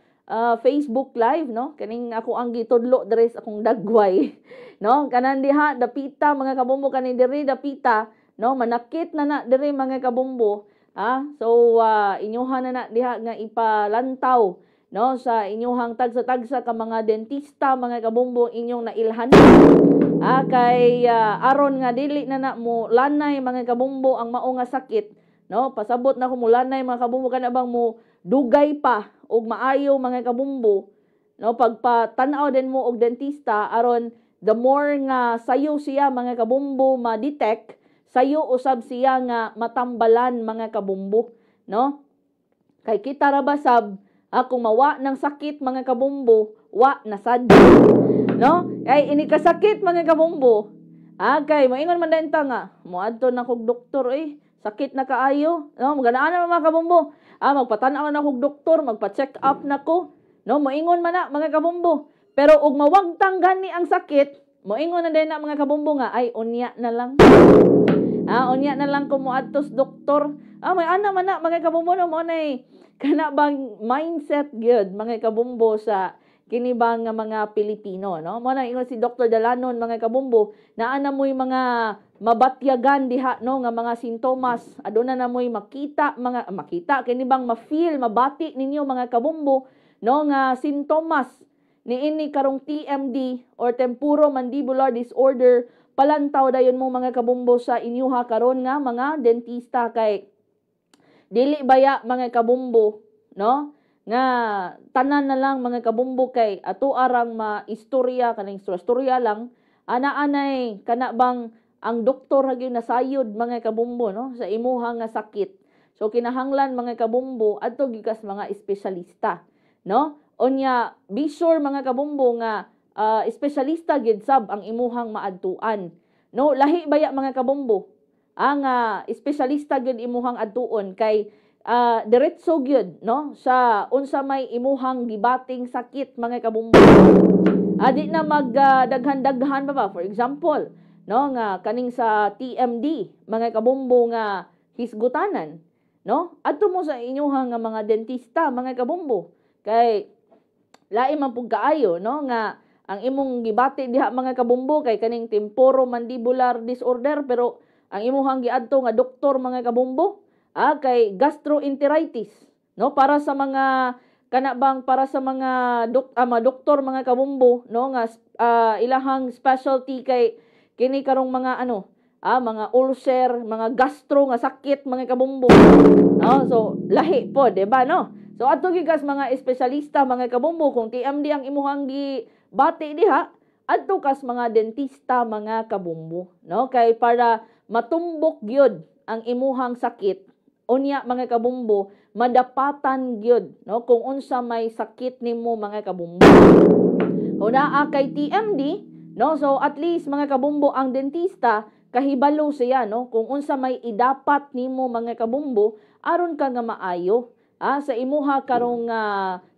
S3: Facebook Live, no? Kaning ako ang gitudlo diri sa akong dagway, no? Kanan diha dapita mga kabumbo kaning diri dapita, no? Manakit na diri mga kabumbo, So inyuhan na diha nga ipalantaw, no? Sa inyuhang tagsa-tagsa ka mga dentista mga kabumbo inyong nailhan. Kay aron nga dili na mo lanay mga kabumbo ang mao nga sakit, no? Pasabot na ko mo lanay mga kabumbo kana bang mo dugay pa og maayo mga kabumbo, no? Pagpatanaw din mo og dentista aron the more nga sayo siya mga kabumbo ma-detect, sayo usab siya nga matambalan mga kabumbo, no? Kay kita ra basab kung mawa ng sakit mga kabumbo, wa na sad, no? Kay ini kasakit mga kabumbo, kay moingon man denta nga moadto na kog doktor sakit na kaayo, no? Maganaan na mga kabumbo. Magpatanaw na kog doktor, magpa-check up na ko, no? Moingon man na mga kabumbo. Pero ug mawagtang gani ang sakit, moingon na din na mga kabumbo nga ay unya na lang. Unya na lang ko moadtos doktor. May ana man na mga kabumbo no mo nay kana bang mindset gyud mga kabumbo sa kini bang mga Pilipino, no? Mo na ingon si Dr. Dalanon mga kabumbo, naa na moy mga mabatyagan diha, no, nga mga sintomas, aduna na moy makita kini bang ma-feel, mabati ninyo mga kabumbo, no, nga sintomas niini karong TMD or temporomandibular disorder palantaw dayon mo mga kabumbo sa inyuha karon nga mga dentista kay dili baya mga kabumbo no nga tanan na lang mga kabumbo kay ato arang maistorya kaning istorya lang ana-anay kana bang ang doktor hagi nasayod mga kabumbo no sa imuha nga sakit. So kinahanglan mga kabumbo adto gikas mga espesyalista no. Onya be sure mga kabumbo nga espesyalista gid sab ang imuhang maadtuan. No, lahi baya mga kabumbo ang espesyalista gid imuhang adtuon kay diretso gyud no sa unsa may imuhang gibating sakit mga kabumbo. Adi na magdaghan-daghan ba for example no nga kaning sa TMD mga kabumbo nga hisgutanan no adto mo sa inyuhang nga mga dentista mga kabumbo kay lain man pug kaayo no nga ang imong gibati diha mga kabumbo kay kaning temporomandibular disorder pero ang imuhang giadto nga doktor mga kabumbo kay gastroenteritis no para sa mga para sa mga doktor mga kabumbo no nga ilahang specialty kay kini karong mga mga ulcer, mga gastro nga sakit mga kabumbo no so lahi po di ba no. So ato gigas mga espesyalista mga kabumbo kung TMD ang imuhang gibati diha adto kas mga dentista mga kabumbo no kay para matumbok gyud ang imuhang sakit unya mga kabumbo madapatan gyud no kung unsa may sakit nimo mga kabumbo. Una kay TMD no so at least mga kabumbo ang dentista kahibalo siya no kung unsa may idapat nimo mga kabumbo aron ka nga maayo sa imuha karong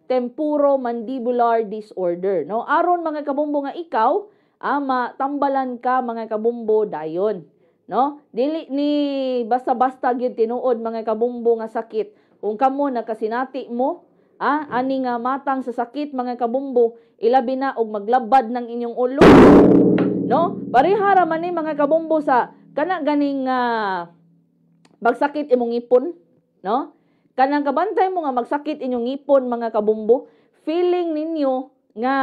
S3: temporomandibular disorder no aron mga kabumbo nga ikaw matambalan ka mga kabumbo dayon no dili ni basta-basta gyud tinuod mga kabumbo nga sakit kung kamo nakasinati mo ani nga matang sa sakit mga kabumbo ilabi na og maglabad ng inyong ulo no parehara man ni mga kabumbo sa kana ganing magsakit imong ngipon no kanang kabantay mo nga magsakit inyong ngipon mga kabumbo feeling ninyo nga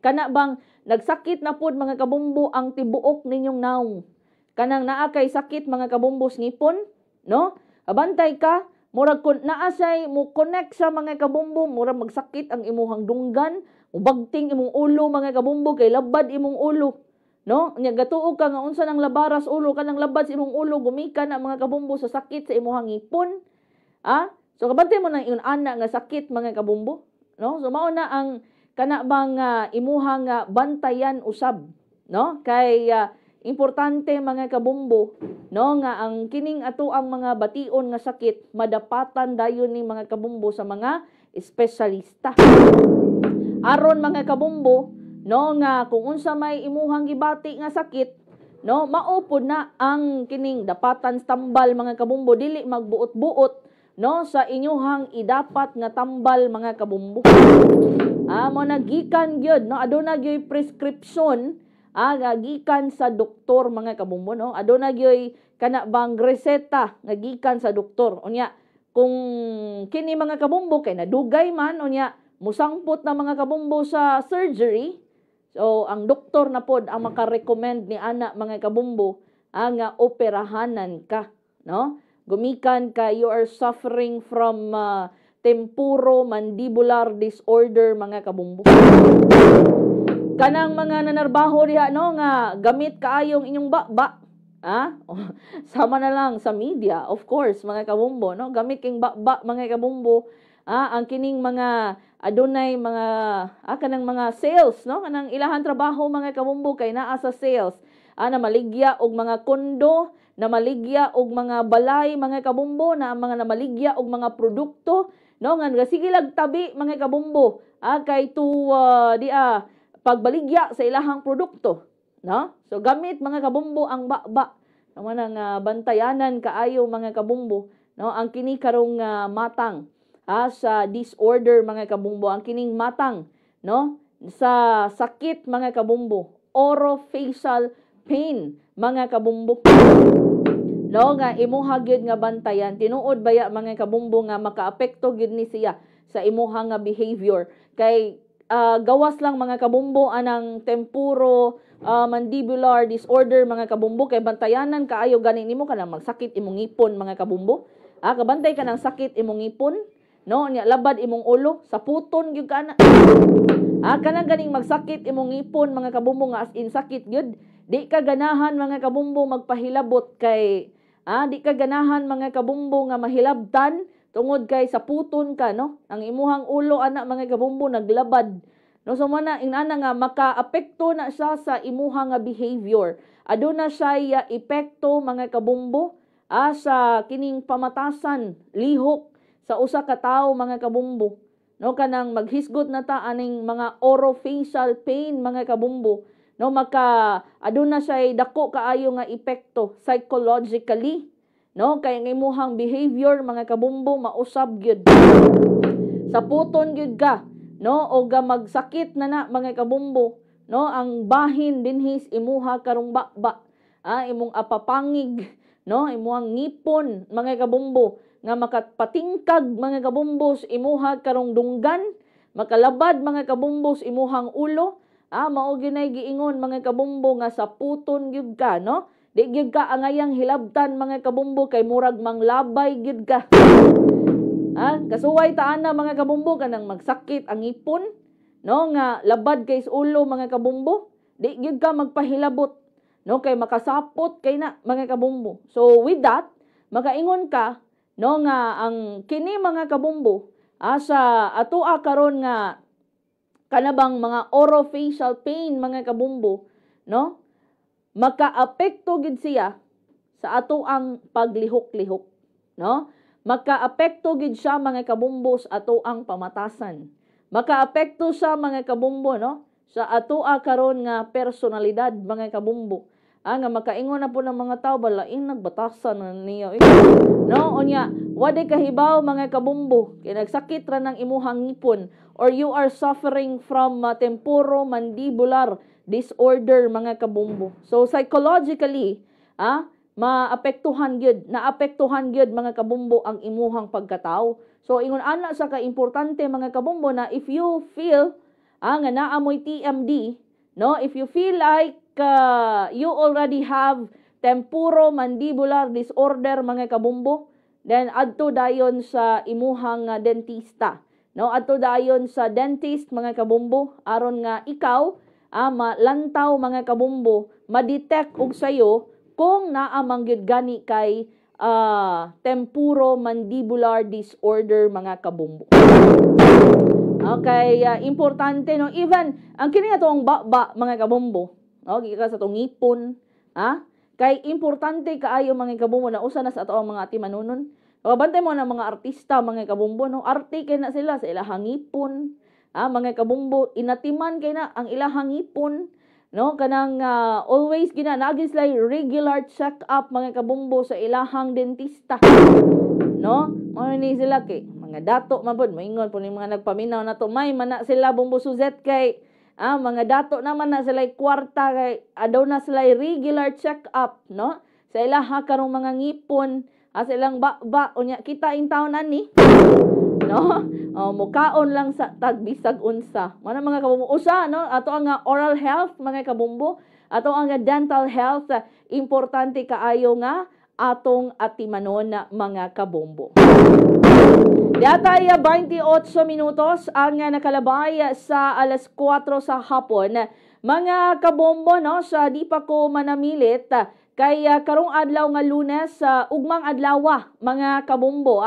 S3: kana bang nagsakit na pud mga kabumbo ang tibuok ninyong naong kanang naa kay sakit mga kabumbo sa ngipon no kabantay ka murag kun naa say mo connect sa mga kabumbo murag magsakit ang imuhang dunggan ubagting imong ulo mga kabumbo kay labad imong ulo no nya gatuog ka nga unsa nang labaras ulo kanang labad sa imong ulo gumikan ang mga kabumbo sa sakit sa imong ngipon so kabantay mo nang iyon ana nga sakit mga kabumbo no so mao na ang kana bang imuhang bantayan usab no kay importante mga kabumbo no nga ang kining ato ang mga bation nga sakit madapatan dayon ni mga kabumbo sa mga espesyalista aron mga kabumbo no nga kung unsa may imuhang gibati nga sakit no maupod na ang kining dapatan tambal mga kabumbo dili magbuot-buot no sa inyuhang idapat nga tambal mga kabumbo mo nagikan gyud no aduna gyud prescription gikan sa doktor mga kabumbo no aduna gyud kana bang reseta nga gikan sa doktor unya kung kini mga kabumbo kay nadugay man unya musangpot na mga kabumbo sa surgery so ang doktor na pod ang makarecommend ni ana mga kabumbo ang operahanan ka no gumikan ka you are suffering from temporomandibular disorder mga kabumbo kanang mga nanarbaho diha no nga gamit kaayong inyong baba sama na lang sa media of course mga kabumbo no gamit king baba mga kabumbo ang kining mga adunay mga kanang mga sales no kanang ilahan trabaho mga kabumbo kay naa sa sales na maligya og mga kondo na maligya og mga balay mga kabumbo na mga namaligya og mga produkto no nga sige tabi mga kabumbo kay pagbaligya sa ilahang produkto no so gamit mga kabumbo ang baba nang bantayanan kaayo mga kabumbo no ang kini karong matang sa disorder mga kabumbo ang kining matang no sa sakit mga kabumbo orofacial pain mga kabumbo no nga imuha gyud nga bantayan tinuod baya mga kabumbo nga makaapekto gyud ni siya sa imuha nga behavior kay gawas lang mga kabumbo anang tempuro mandibular disorder mga kabumbo kay bantayanan kaayo gani nimo kanang magsakit imong ngipon mga kabumbo. Kabantay ka ng sakit imong ngipon, no? Nya labad imong ulo, sa puton gyud kana. Kanang ganing magsakit imong ngipon mga kabumbo nga as in sakit gyud. Di ka ganahan mga kabumbo magpahilabot kay di ka ganahan mga kabumbo nga mahilabtan tungod kay sa puton ka, no? Ang imuhang ulo ana mga kabumbo naglabad. No, so mana inana nga maka-apekto na siya sa imuha nga behavior. Aduna siya epekto mga kabumbo sa kining pamatasan, lihok sa usa ka tawo mga kabumbo. No, kanang maghisgot na ta aning mga orofacial pain mga kabumbo. No, aduna siya dako kaayo nga epekto psychologically. No, kay ang imuhang behavior mga kabumbo mausab gyud. Sa puton gyud ka. No, o magsakit na mga kabumbo, no, ang bahin dinhis imuha karong bakba, imong apapangig, no, imuhang ngipon mga kabumbo nga makapatingkag mga kabumbo imuha karong dunggan, makalabad mga kabumbo imuhang ulo, mao ginay giingon mga kabumbo nga sa puton gyud ka, no, di gyud ka angayang hilabtan mga kabumbo kay murag manglabay gyud ka. Kasuway taan na mga kabumbo kanang magsakit ang ipon, no, nga labad kay sa ulo mga kabumbo, di gyud ka magpahilabot, no, kay makasapot kay na mga kabumbo. So with that, makaingon ka, no, nga ang kini mga kabumbo sa atoa karon nga kanabang mga orofacial pain mga kabumbo, no, makaapekto gid siya sa atoang paglihok-lihok, no. Makaapekto gid siya mga kabumbo sa atoang pamatasan. Makaapekto siya mga kabumbo, no, sa atoa karon nga personalidad mga kabumbo. Nga makaingon na po ng mga tao balain nagbatasan na niya. No, unya, wade kahibaw mga kabumbo, kay nagsakit ra ng imuhang ngipon or you are suffering from temporomandibular disorder mga kabumbo. So psychologically, naapektuhan gyud mga kabumbo ang imuhang pagkatao. So ingon ana sa ka-importante mga kabumbo na if you feel nga naamoy TMD, no, if you feel like you already have temporomandibular disorder mga kabumbo, then adto dayon sa imuhang dentista, no, adto dayon sa dentist mga kabumbo aron nga ikaw malantaw mga kabumbo, ma-detect og sayo kung naamang gyud gani kay temporomandibular disorder mga kabumbo. Okay, importante, no, even ang kini atong bakba mga kabumbo, no, gikas sa atong ngipon, kay importante kaayo mga kabumbo na usa na sa ato ang mga timanunon. Kabantay mo na mga artista mga kabumbo, no, arte kay na sila sa ilahang ngipon, mga kabumbo inatiman kay na ang ilahang ngipon. No, kanang always ginanagis lay regular check-up mga kabumbo sa ilahang dentista. No, mo ni sila kay mga dato man pud moingon po ni mga nagpaminaw na to may mana sila bumbo suzet kay mga dato naman na sila kwarta kay adaw na sila regular check-up, no, sa ilaha karong mga ngipon, sa ilang ba unya kita in town ani. No, mukaon lang sa tagbisag unsa. Mana mga kabumbo usa, no, ato ang oral health mga kabumbo, ato ang dental health, importante kaayo nga atong atimanon na mga kabumbo. Datay 28 minutos ang nakalabay sa alas 4 sa hapon. Mga kabumbo, no, sa di pa ko manamilit kay karong adlaw nga Lunes ugmang adlaw mga kabumbo,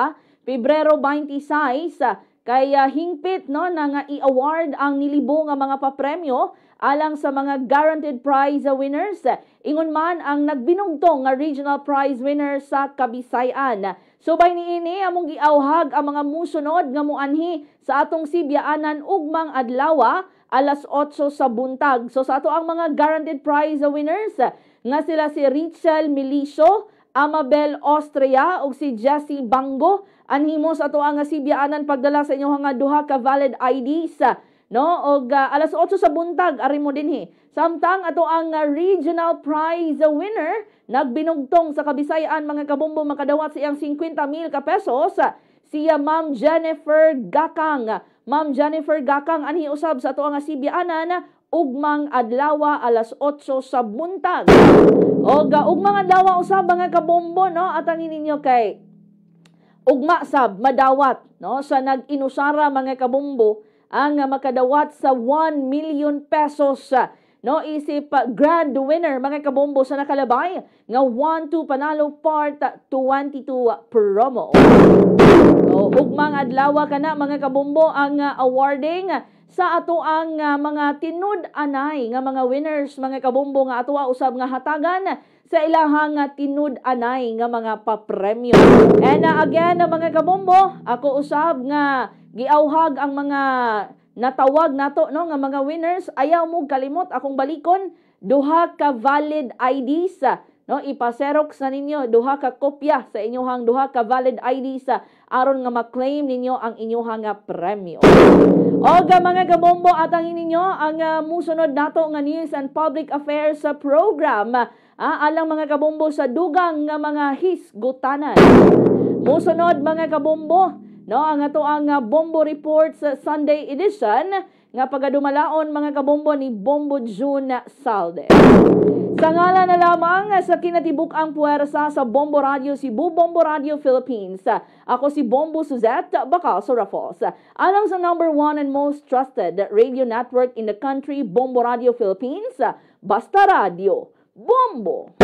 S3: Pebrero 26, kay hingpit, no, na nga i-award ang nilibo nga mga papremyo alang sa mga guaranteed prize winners. Ingon man ang nagbinugtong nga regional prize winner sa Kabisayan. Subay niini among giawhag ang mga musunod nga muanhi sa atong sibyaanan ugmang adlaw alas 8 sa buntag. So sa ato ang mga guaranteed prize winners nga sila si Richel Milicio, Amabel Austria ug si Jessie Bango. Anhimo sa ato ang sibyaanan pagdala sa inyo nga duha ka valid IDs, no, og alas 8 sa buntag ari mo dinhi. Samtang ato ang regional prize winner nagbinugtong sa Kabisayan mga kabumbo makadawat sa iyang 50,000 ka pesos siya Ma'am Jennifer Gakang. Ma'am Jennifer Gakang, anhi usab sa ato nga sibianan, ugmang adlaw alas 8 sa buntag. O ugmang adlaw usab mga kabombo, no? At ang ininyo kay ugma sab madawat, no? Sa nag-inusara mga kabombo ang makadawat sa 1 million pesos, no, isip grand winner mga kabombo sa nakalabay nga 1-2 panalo part 22 promo. So, ugmang adlaw kana mga kabombo ang awarding sa ato ang mga tinud-anay nga mga winners mga kabombo nga ato usab nga hatagan sa ilahang tinud-anay nga mga papremyo. And again mga kabombo, ako usab nga giauhag ang mga natawag nato, no, nga mga winners. Ayaw mo kalimot akong balikon, duha ka valid IDs, no, ipaserox na ninyo duha ka kopya sa inyohang duha ka valid IDs aron nga ma-claim ninyo ang inyohang premyo. O mga kabombo, at ang ininyo ang musunod nato nga News and Public Affairs program, alang mga kabombo sa dugang nga mga hisgutanan. Musunod mga kabombo, no, ang ato ang Bombo Report sa Sunday edition nga pagadumalaon mga kabombo ni Bombo June Salde. Sa ngalan na lamang sa kinatibuk-ang puwersa sa Bombo Radio Cebu, Bombo Radio Philippines. Ako si Bombo Suzette Bacalso Rafos. Alang sa number 1 and most trusted radio network in the country, Bombo Radio Philippines. Basta Radio, Bombo!